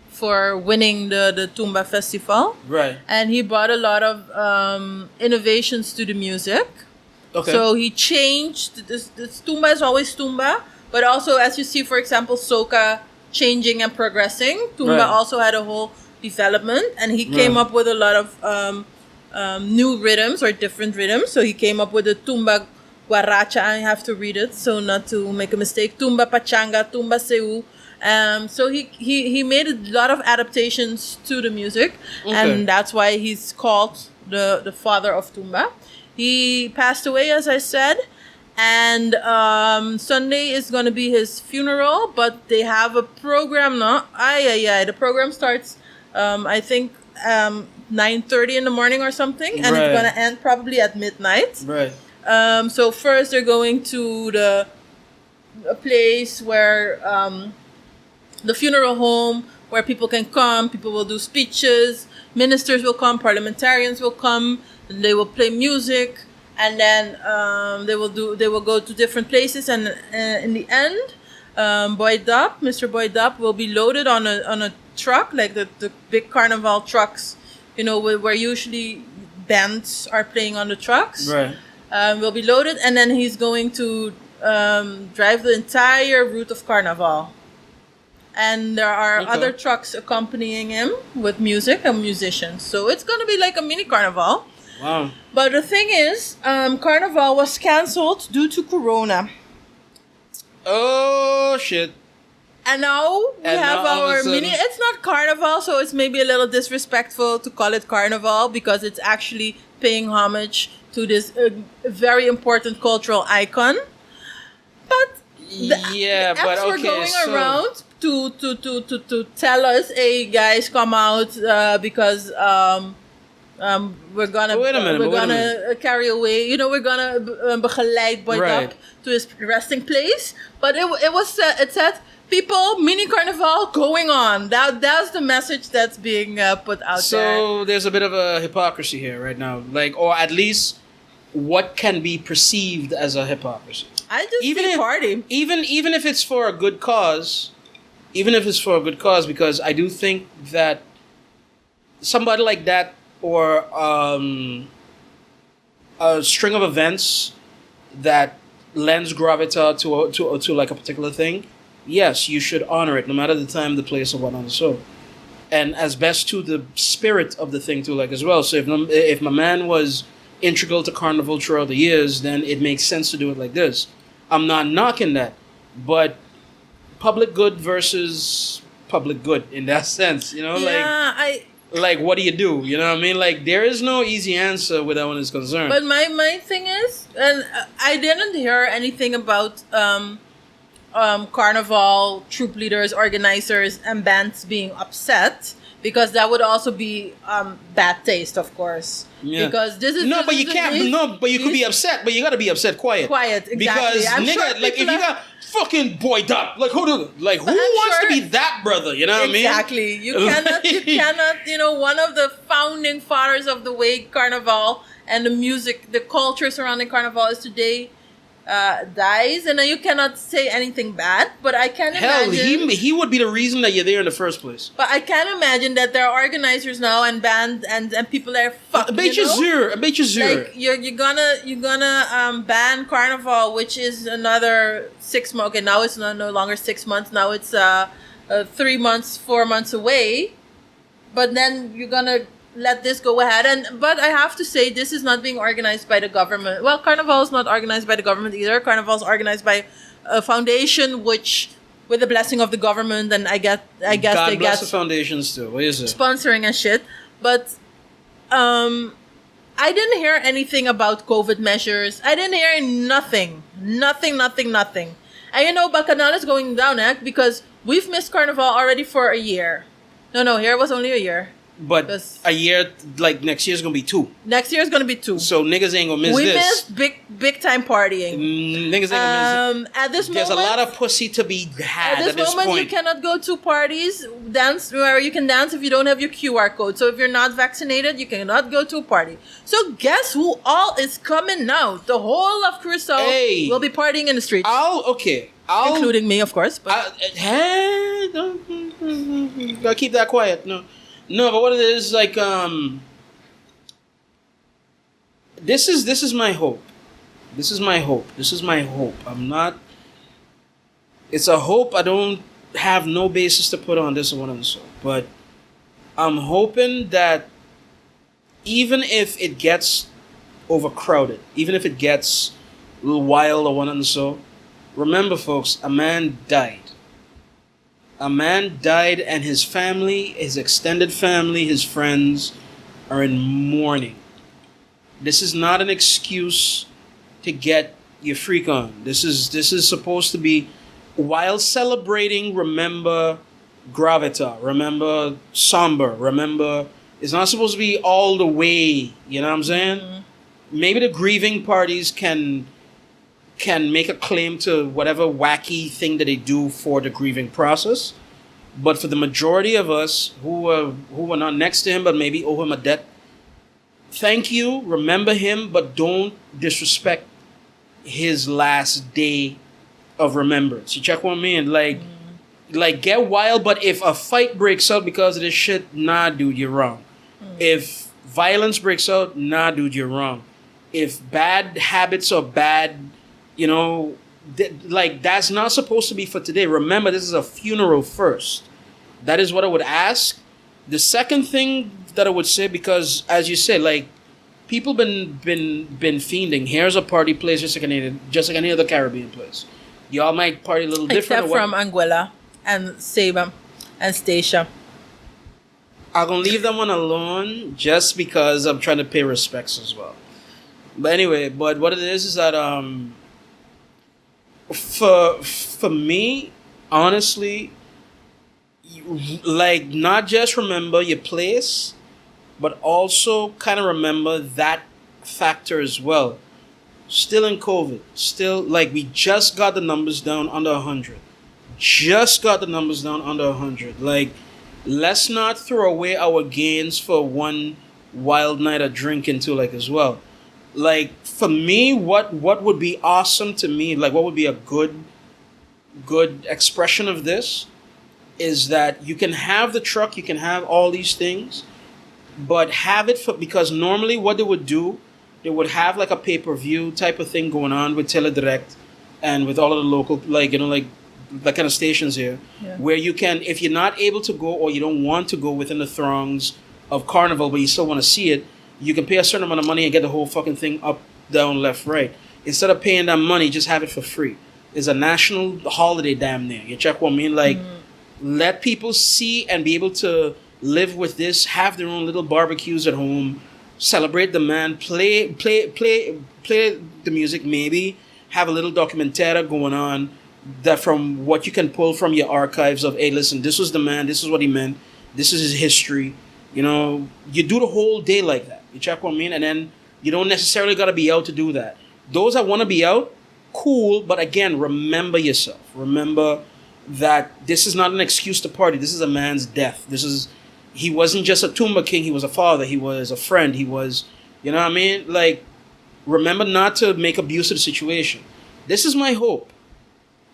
for winning the Tumba festival. Right. And he brought a lot of innovations to the music. Okay. So he changed, this Tumba is always Tumba, but also as you see, for example, soca changing and progressing. Tumba also had a whole development, and he came up with a lot of new rhythms or different rhythms. So he came up with the Tumba Guaracha. I have to read it so not to make a mistake. Tumba Pachanga, Tumba Seu. So he made a lot of adaptations to the music, and that's why he's called the father of Tumba. He passed away, as I said, and Sunday is going to be his funeral, but they have a program now. The program starts, I think, 9:30 in the morning or something, and it's going to end probably at midnight. Right. So first they're going to a place where the funeral home where people can come. People will do speeches. Ministers will come. Parliamentarians will come. And they will play music, and then they will go to different places. And in the end, Mr. Boy Dap will be loaded on a truck, like the big carnival trucks, where usually bands are playing on the trucks. Right. Will be loaded, and then he's going to drive the entire route of Carnival. And there are other trucks accompanying him with music and musicians. So it's going to be like a mini Carnival. Wow. But the thing is, Carnival was cancelled due to Corona. Oh, shit. And now we have our mini... It's not carnival, so it's maybe a little disrespectful to call it carnival because it's actually paying homage to this very important cultural icon. But the apps were going around to tell us, "Hey guys, come out because we're gonna carry away. You know, we're gonna begeleid Boy Dap to his resting place." But it said people mini carnival going on. That's the message that's being put out there. So there's a bit of a hypocrisy here right now, like, or at least what can be perceived as a hypocrisy. I just see party. Even if it's for a good cause, because I do think that somebody like that or a string of events that lends gravitas to like a particular thing, yes, you should honor it no matter the time, the place, or whatnot. So, and as best to the spirit of the thing too, like as well. So if my man was integral to Carnival throughout the years, then it makes sense to do it like this. I'm not knocking that, but public good versus public good in that sense, you know, like what do you do? You know what I mean? Like there is no easy answer where that one is concerned. But my thing is, and I didn't hear anything about Carnival troop leaders, organizers, and bands being upset, because that would also be bad taste, of course. Yeah. Because this is but you can't. No, but you could be upset, but you gotta be upset quiet. Quiet, exactly. Because nigga, like if you got fucking Boy Dap, like who wants to be that brother? You know what I mean? Exactly. You cannot. You know, one of the founding fathers of the way Carnival and the music, the culture surrounding Carnival is today, dies, and you cannot say anything bad. But I can imagine he would be the reason that you're there in the first place. But I can imagine that there are organizers now and bands and people that are fucked. A beetje zuur. Like you're gonna ban Carnival, which is another 6 months. Okay, now it's no longer 6 months. Now it's 3 months, 4 months away. But then you're gonna let this go ahead, but I have to say this is not being organized by the government. Well, Carnival is not organized by the government either. Carnival is organized by a foundation, which, with the blessing of the government, and I guess God they bless get the foundations too. What is it? Sponsoring and shit. But I didn't hear anything about COVID measures. I didn't hear nothing. And you know, Bacchanal is going down, because we've missed Carnival already for a year. No, here it was only a year. But a year, like next year's gonna be 2. Next year's gonna be 2. So niggas ain't gonna miss we this. We missed big time partying. Niggas ain't gonna miss it. At this There's moment, a lot of pussy to be had at this moment, point. you cannot go to parties, dance where you can dance if you don't have your QR code. So if you're not vaccinated, you cannot go to a party. So guess who all is coming now? The whole of Curacao will be partying in the streets. Including me, of course. But gotta keep that quiet. No, but what it is, like, this is my hope. This is my hope. I'm not, it's a hope. I don't have no basis to put on this or one and so. But I'm hoping that even if it gets overcrowded, even if it gets a little wild or one and so, remember, folks, a man died. A man died, and his family, his extended family, his friends are in mourning. This is not an excuse to get your freak on. This is supposed to be, while celebrating, remember gravita, remember somber, remember, it's not supposed to be all the way, you know what I'm saying? Mm-hmm. Maybe the grieving parties can make a claim to whatever wacky thing that they do for the grieving process. But for the majority of us who are not next to him, but maybe owe him a debt, thank you, remember him, but don't disrespect his last day of remembrance. You check what I mean? Like get wild, but if a fight breaks out because of this shit, nah, dude, you're wrong. If violence breaks out, nah, dude, you're wrong. If bad habits or bad, you know, that's not supposed to be for today. Remember, this is a funeral first. That is what I would ask. The second thing that I would say, because as you said, like, people been fiending. Here's a party place just like any other Caribbean place. Y'all might party a little different. Except from Anguilla and Saba and Stacia. I'm gonna leave that one alone just because I'm trying to pay respects as well. But anyway, but what it is that for me, honestly, like not just remember your place, but also kind of remember that factor as well. Still in COVID, still like we just got the numbers down under 100. Just got the numbers down under 100. Like, let's not throw away our gains for one wild night of drinking too, like as well. Like for me, what would be awesome to me, like what would be a good expression of this is that you can have the truck, you can have all these things, but have it for, because normally what they would do, they would have like a pay-per-view type of thing going on with Teledirect and with all of the local, like, you know, like that kind of stations here, where you can, if you're not able to go or you don't want to go within the throngs of Carnival, but you still want to see it, you can pay a certain amount of money and get the whole fucking thing up, down, left, right. Instead of paying that money, just have it for free. It's a national holiday damn near. You check what I mean? Like, let people see and be able to live with this, have their own little barbecues at home, celebrate the man, play the music, maybe have a little documentary going on that from what you can pull from your archives of, hey, listen, this was the man, this is what he meant, this is his history. You know, you do the whole day like that. You check what I mean? And then you don't necessarily got to be out to do that. Those that want to be out, cool, but again, remember yourself. Remember that this is not an excuse to party. This is a man's death. He wasn't just a Tumba king, he was a father, he was a friend, he was, you know what I mean? Like, remember not to make abuse of the situation. This is my hope.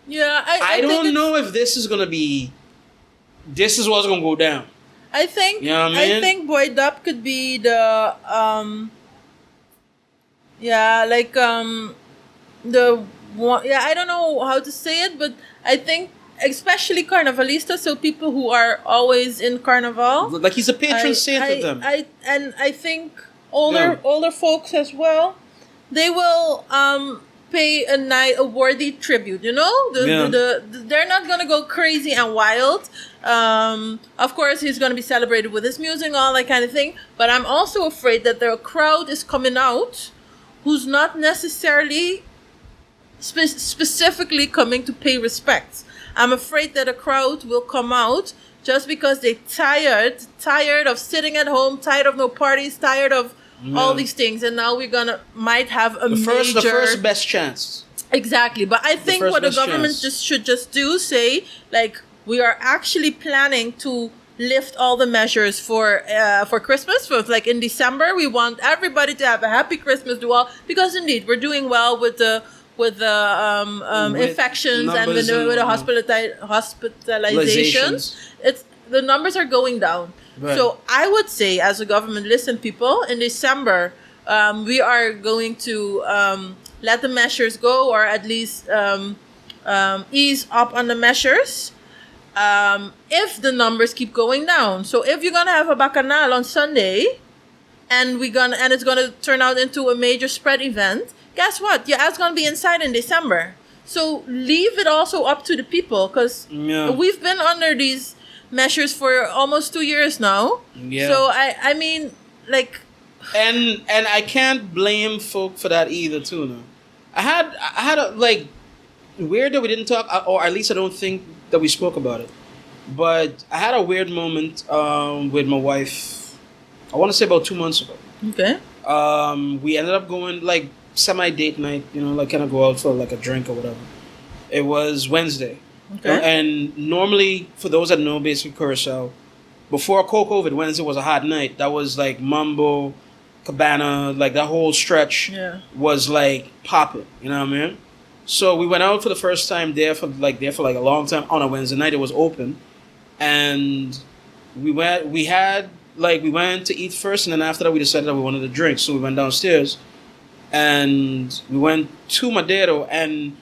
Yeah, I don't know if this is what's gonna go down. I think, you know what I mean? I think Boy Dap could be the, the one, I don't know how to say it, but I think especially Carnivalistas, so people who are always in Carnival. Like he's a patron saint of them. I think older folks as well, they will pay a worthy tribute, you know? They're not going to go crazy and wild. Of course, he's going to be celebrated with his music and all that kind of thing, but I'm also afraid that the crowd is coming out who's not necessarily specifically coming to pay respects. I'm afraid that a crowd will come out just because they're tired of sitting at home, tired of no parties, tired of all these things, and now might have the first best chance. Exactly, but I think what the government should just do, say, like, we are actually planning to lift all the measures for Christmas. For like in December, we want everybody to have a happy Christmas, because indeed we're doing well with the infections and with the hospitalizations. The numbers are going down. Right. So I would say, as a government, listen, people, in December, we are going to let the measures go, or at least ease up on the measures. If the numbers keep going down. So if you're gonna have a bacchanal on Sunday, and it's gonna turn out into a major spread event, guess what? Your ass gonna be inside in December. So leave it also up to the people, because we've been under these measures for almost 2 years now. Yeah. So I mean, like, and I can't blame folk for that either too. No, I had a, like, weird that we didn't talk, or at least I don't think that we spoke about it. But I had a weird moment with my wife. I want to say about 2 months ago. Okay. We ended up going like semi-date night, you know, like kind of go out for like a drink or whatever. It was Wednesday. Okay. And normally, for those that know, basically Curacao, before COVID, Wednesday was a hot night. That was like Mambo, Cabana, like that whole stretch was like popping. You know what I mean? So we went out for the first time there for like a long time on a Wednesday night. It was open, and we went to eat first, and then after that we decided that we wanted to drink. So we went downstairs, and we went to Madero, and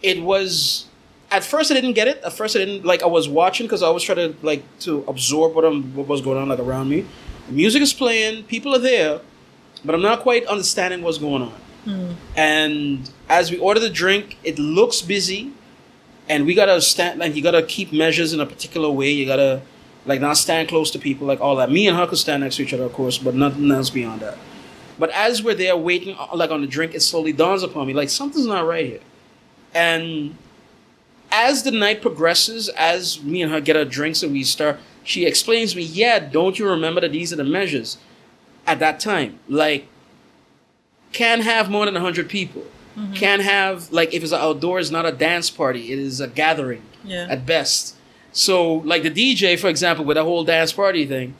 it was. At first, I didn't get it. At first, I didn't, like, I was watching because I was trying to absorb what was going on, like, around me. The music is playing, people are there, but I'm not quite understanding what's going on. And as we order the drink, it looks busy, and we gotta stand, like, you gotta keep measures in a particular way. You gotta, Like, not stand close to people, like all that. Me and her could stand next to each other, of course, but nothing else beyond that. But as we're there waiting, like on the drink, it slowly dawns upon me, like, something's not right here. And as the night progresses, as me and her get our drinks and we start, she explains to me, yeah, don't you remember that these are the measures at that time? Like, can't have more than 100 people. Mm-hmm. Can't have, like, if it's an outdoor, it's not a dance party. It is a gathering at best. So, like, the DJ, for example, with the whole dance party thing,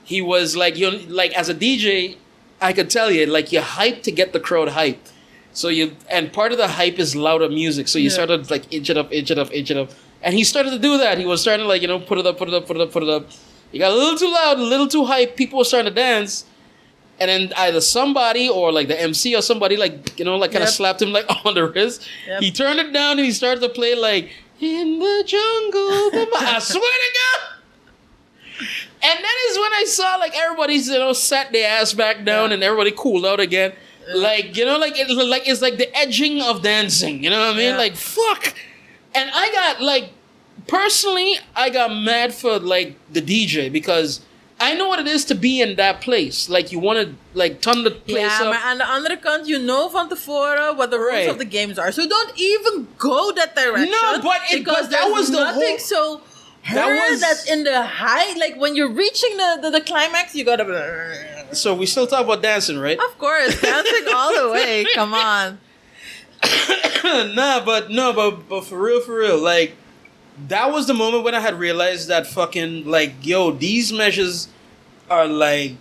he was like, you know, like, as a DJ, I could tell you, like, you're hyped to get the crowd hyped. So and part of the hype is louder music. So you start to, like, inch it up. And he started to do that. He was starting to, like, you know, put it up. He got a little too loud, a little too hype. People were starting to dance. And then either somebody or, like, the MC or somebody, like, you know, like, kind of slapped him, like, on the wrist. Yep. He turned it down and he started to play, like, in the jungle. I swear to God. And that is when I saw, like, everybody's, you know, sat their ass back down and everybody cooled out again. Like, you know, like, it's like the edging of dancing. You know what I mean? Like, fuck. And I got, like, personally, I got mad for, like, the DJ because I know what it is to be in that place. Like, you want to, like, turn the place up. Maar aan de andere kant, you know van tevoren what the rules of the games are. So don't even go that direction. No, but that was the nothing so that's in the high. Like, when you're reaching the climax, you gotta... So we still talk about dancing, right? Of course, dancing all the way. Come on. but for real, like, that was the moment when I had realized that fucking, like, yo, these measures are, like,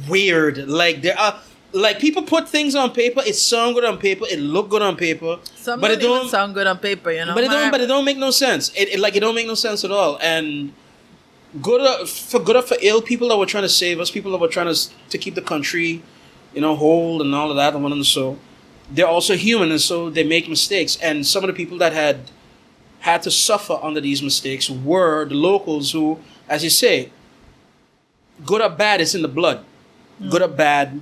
weird. Like, there are, like, people put things on paper. It sound good on paper. It look good on paper. Some but it don't even sound good on paper, you know. But it don't make no sense. It don't make no sense at all. And good or for ill, people that were trying to save us, people that were trying to keep the country, you know, whole and all of that, and so they're also human, and so they make mistakes. And some of the people that had to suffer under these mistakes were the locals who, as you say, good or bad, it's in the blood. Good or bad,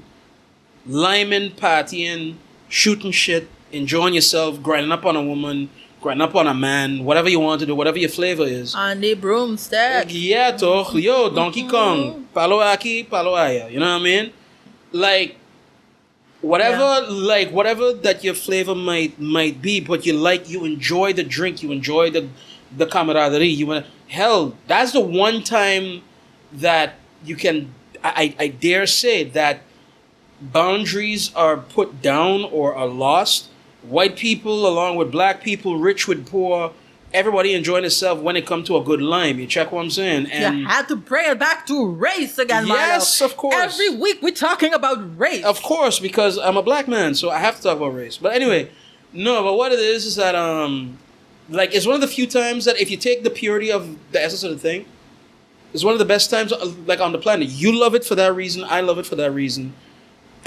liming, partying, shooting shit, enjoying yourself, grinding up on a woman, grinding up on a man, whatever you want to do, whatever your flavor is. On the broomstick. Yeah, toch. Yo, Donkey Kong. Palo aquí, palo allá. You know what I mean? Like, whatever that your flavor might be, but you enjoy the drink, you enjoy the camaraderie. Hell, that's the one time that you can, I dare say that boundaries are put down or are lost. White people along with black people, rich with poor, everybody enjoying themselves when it comes to a good lime. You check what I'm saying? And you had to bring it back to race again, yes, Marlo. Of course. Every week we're talking about race. Of course, because I'm a black man, so I have to talk about race. But anyway, no, but what it is that, like, it's one of the few times that if you take the purity of the essence of the thing, it's one of the best times, like, on the planet. You love it for that reason. I love it for that reason.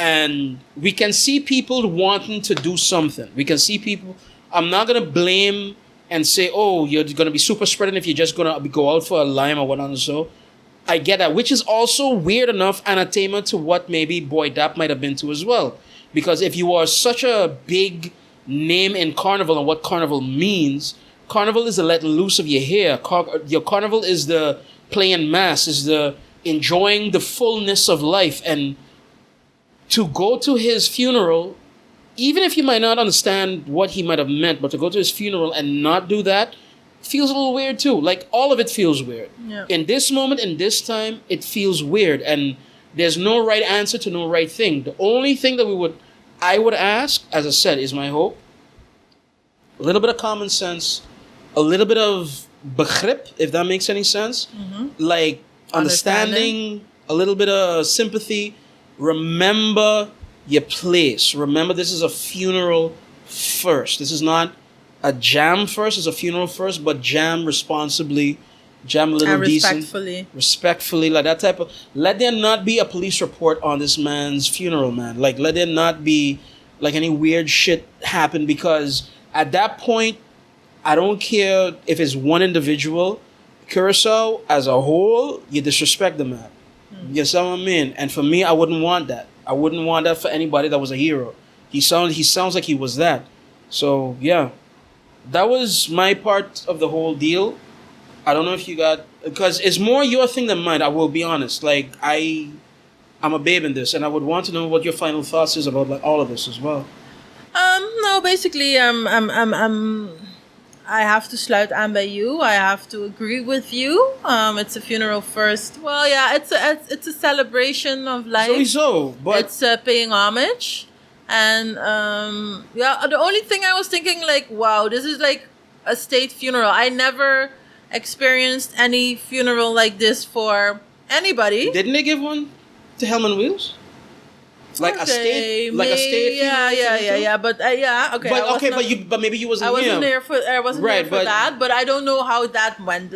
And we can see people wanting to do something. We can see people. I'm not going to blame and say, oh, you're going to be super spreading if you're just going to go out for a lime or whatnot and so. I get that, which is also weird enough anathema to what maybe Boy Dap might have been to as well. Because if you are such a big name in Carnival and what Carnival means, Carnival is the letting loose of your hair. Your Carnival is the playing mass, is the enjoying the fullness of life. And to go to his funeral, even if you might not understand what he might have meant, but to go to his funeral and not do that feels a little weird too. Like, all of it feels weird. Yeah. In this moment, in this time, it feels weird. And there's no right answer to no right thing. The only thing that I would ask, as I said, is my hope. A little bit of common sense. A little bit of begrip, if that makes any sense. Mm-hmm. Like, understanding. A little bit of sympathy. Remember your place. Remember, this is a funeral first. This is not a jam first. It's a funeral first, but jam responsibly, jam a little and respectfully, like that type of. Let there not be a police report on this man's funeral, man. Like, let there not be like any weird shit happen, because at that point, I don't care if it's one individual. Curacao as a whole, you disrespect the man. You see what I mean? And for me, I wouldn't want that. I wouldn't want that for anybody that was a hero. He sounds like he was that. So, yeah. That was my part of the whole deal. I don't know if you got, because it's more your thing than mine. I will be honest. Like I'm a babe in this, and I would want to know what your final thoughts is about like all of this as well. No, basically, I have to sluit aan bij you. I have to agree with you. It's a funeral first. Well, yeah, it's a celebration of life. Sowieso, but It's paying homage. And yeah, the only thing I was thinking, like, wow, this is like a state funeral. I never experienced any funeral like this for anybody. didn't they give one to Hellman Wheels? Like a state Yeah, funeral? yeah. But yeah, okay. But maybe you wasn't I wasn't here. I wasn't Right, there for but- that, but I don't know how that went.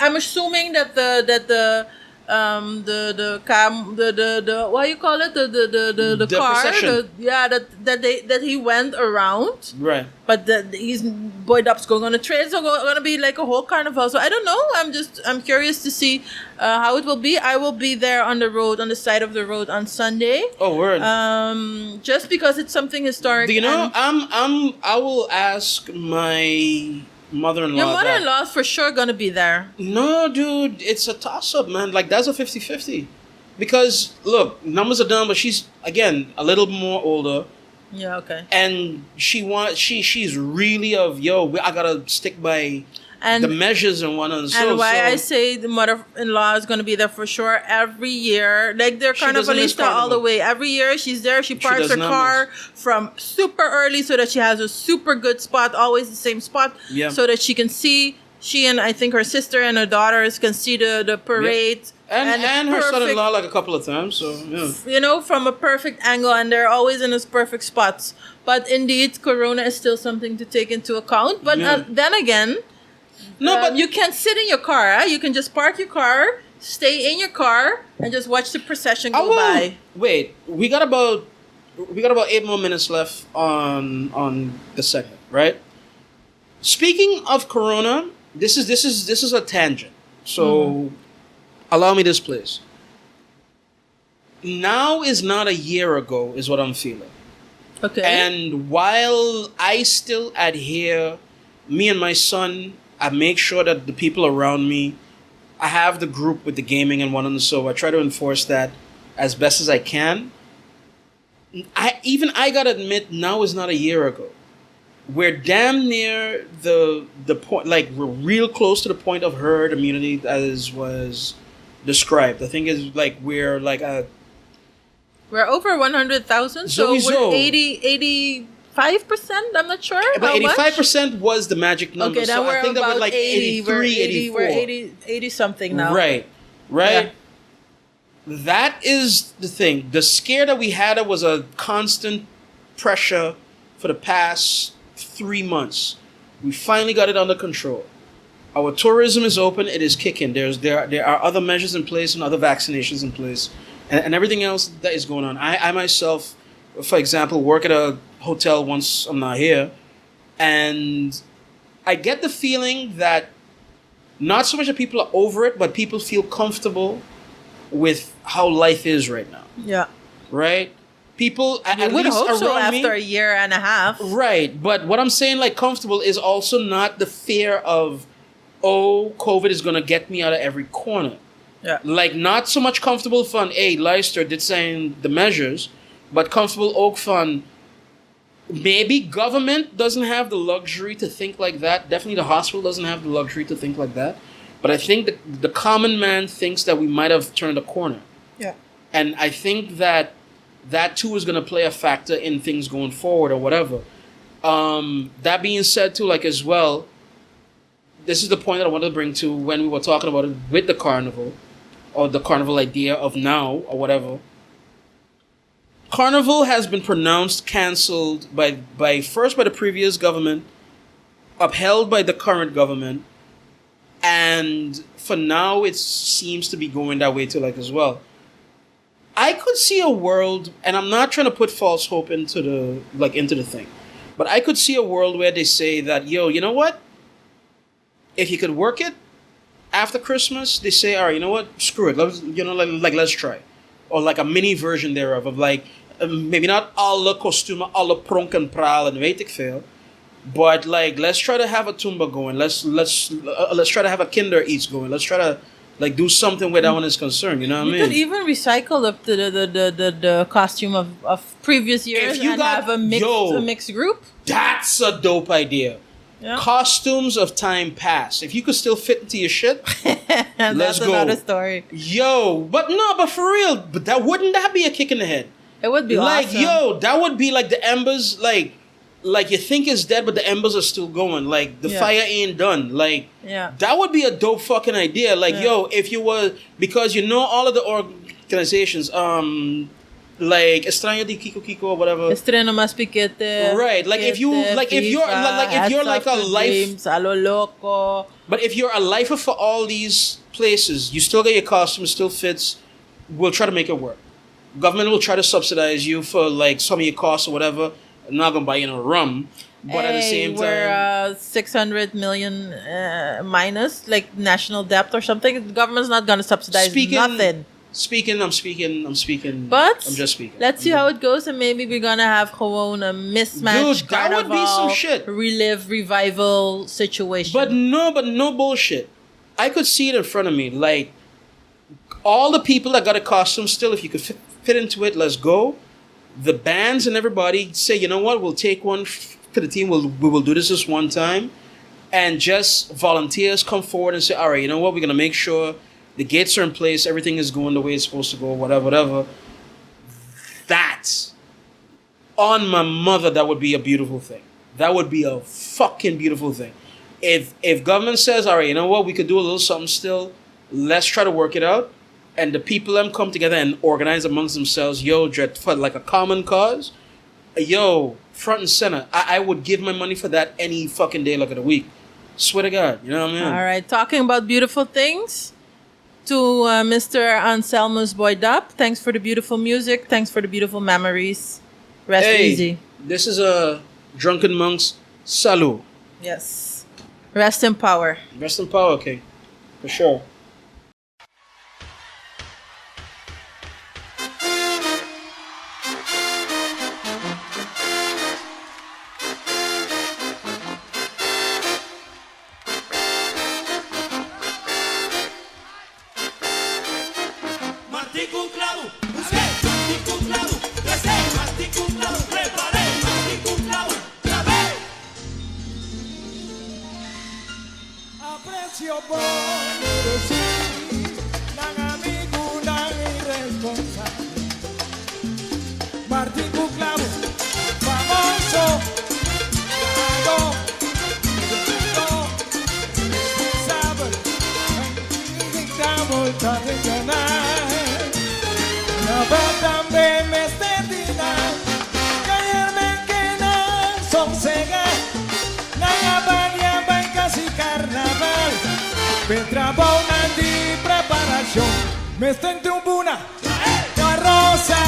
I'm assuming that the what you call it, the The car, procession. that he went around. Right. But he's Boy Dap's going on a train, so going to be like a whole carnival. So I don't know. I'm curious to see how it will be. I will be there on the side of the road on Sunday. Oh, word. Just because it's something historic. Do you know? and I will ask my mother-in-law. your that. mother-in-law's for sure gonna be there. No, dude, it's a toss-up, man. Like, that's a 50-50. Because, look, numbers are done, but she's, again, a little more older. Yeah. Okay. And she's really I gotta stick by And the measures and whatnot. and I say the mother-in-law is going to be there for sure every year. Like they're She doesn't miss carnivalista all the carnival. way. Every year she's there. She parks does her not car from super early so that she has a super good spot, always the same spot, Yeah. so that she can see. She and I think her sister and her daughters can see the parade. And her perfect- son-in-law like a couple of times, so yeah. You know, from a perfect angle, and they're always in those perfect spots. But indeed, Corona is still something to take into account. But Yeah. then again, No, but you can sit in your car. You can just park your car, stay in your car, and just watch the procession go by. Wait, we got about 8 more minutes left on the segment, right? Speaking of Corona, this is a tangent. So allow me this, please. Now is not a year ago, is what I'm feeling. Okay. And while I still adhere, me and my son, I make sure that the people around me, I have the group with the gaming and one and so I try to enforce that as best as I can. I gotta admit, now is not a year ago. We're damn near the point, like we're real close to the point of herd immunity as was described. I think it's like we're like a We're over 100,000, so Sowieso. we're 85%. I'm not sure. But how much? 85% was the magic number. Okay, now so we're I think that about we're like 83, 84. We're 80 something now. Right. Yeah. That is the thing. The scare that we had was a constant pressure for the past 3 months. We finally got it under control. Our tourism is open. It is kicking. There are other measures in place and other vaccinations in place, and everything else that is going on. I myself, for example, work at a hotel once I'm not here, and I get the feeling that not so much that people are over it, but people feel comfortable with how life is right now. Yeah. Right? People I at would least hope so around me- after a year and a half. Right, but what I'm saying, like, comfortable is also not the fear of, oh, COVID is going to get me out of every corner. Yeah. Like, not so much comfortable fun, hey, Leicester did saying the measures, but comfortable oak fun. Maybe government doesn't have the luxury to think like that. Definitely the hospital doesn't have the luxury to think like that. But I think that the common man thinks that we might have turned a corner. Yeah. And I think that too is going to play a factor in things going forward or whatever. That being said too, like as well, this is the point that I wanted to bring to when we were talking about it with the carnival, or the carnival idea of now or whatever. Carnival has been pronounced cancelled by first by the previous government, upheld by the current government, and for now it seems to be going that way too, like as well. I could see a world, and I'm not trying to put false hope into the thing, but I could see a world where they say that, yo, you know what? If you could work it after Christmas, they say, all right, you know what? Screw it. Let's try, or like a mini version thereof of like maybe not alle kostumen, alle pronk en praal en weet ik veel, But like, let's try to have a tumba going. Let's try to have a Kinder Eats going. Let's try to like do something where that one is concerned. You know what I You mean? could even recycle the costume of previous years If you and got- have a mixed group. That's a dope idea. Yeah. Costumes of time past. If you could still fit into your shit, And let's that's go. another story. but for real, but wouldn't that be a kick in the head? It would be Like, awesome. that would be like the embers, like you think it's dead, but the embers are still going. Like the Yeah. fire ain't done. Like Yeah. that would be a dope fucking idea. Like, Yeah. if you were, because you know all of the organizations, like Extraño de Kiko Kiko or whatever. Estreno Mas Piquete. Right, like if you- Piquete, like if you're- FIFA, like if you're like a Heads After life- Dreams, A Lo Loco. But if you're a lifer for all these places, you still get your costume, still fits. We'll try to make it work. Government will try to subsidize you for like some of your costs or whatever. I'm not gonna buy you no rum, but at the same we're time, 600 million minus, like national debt or something. The government's not gonna subsidize nothing. I'm speaking. But I'm just speaking. let's see how it goes, and maybe we're gonna have Corona mismatch Dude, that would be some carnival, shit. relive revival situation. But no bullshit. I could see it in front of me. Like all the people that got a costume still, if you could fit into it, let's go. The bands and everybody say, you know what, we'll take one for the team. We will do this one time. And just volunteers come forward and say, all right, you know what, we're going to make sure the gates are in place. Everything is going the way it's supposed to go, whatever. That's, on my mother, that would be a beautiful thing. That would be a fucking beautiful thing. If government says, all right, you know what, we could do a little something still, let's try to work it out. And the people them come together and organize amongst themselves, for like a common cause, front and center. I would give my money for that any fucking day, like of the week. Swear to God, you know what I mean? all right, talking about beautiful things, to Mr. Anselmo's Boy Dap, thanks for the beautiful music. Thanks for the beautiful memories. Rest easy. This is a Drunken Monks Salut. Yes. Rest in power. Rest in power, okay. For sure. Aprecio por decir, nang amigo, nang irresponsable. Martín Cuclavo, famoso, dado, responsable, invitamos a regional. La verdad me estendida, callarme que no son cegas, nang abanya bancas y carnaval. Petra bona di preparación, me estente un buna, carroza,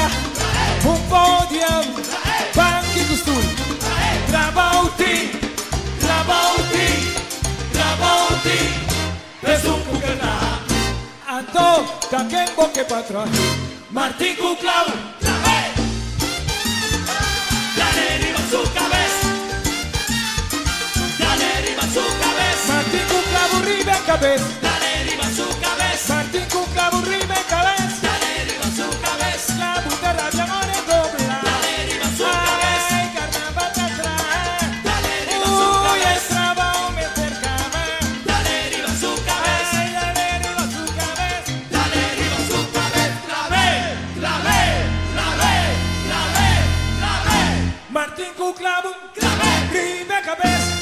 un podium, banchi costul, trabauti, presun cucana, ando, caquen boque pa' atrás, Martín Cuclau, dale arriba su cabeza, dale arriba su cabeza, Martín Cuclau arriba cabeza, dale arriba su cabeza, Martín Cuclau arriba cabeza, dale arriba su cabeza, la puta rabia ahora es dobla, dale arriba su cabeza, ay, carnaval te atrás, dale arriba su cabeza, uy, es trabajo me acercaba, dale arriba su cabeza, ay, dale arriba su cabeza, dale arriba su cabeza, la ve, Martín Cuclau, arriba cabeza,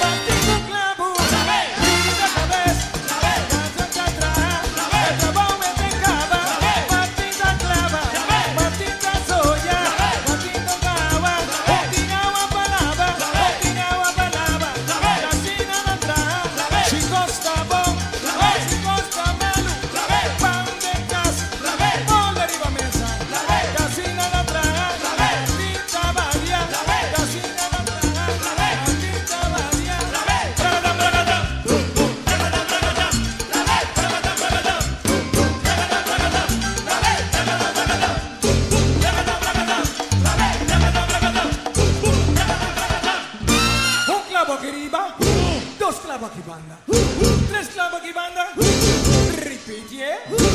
Martín Cuclau, arriba cabeza, Tres clavos aquí banda. Repeat, yeah.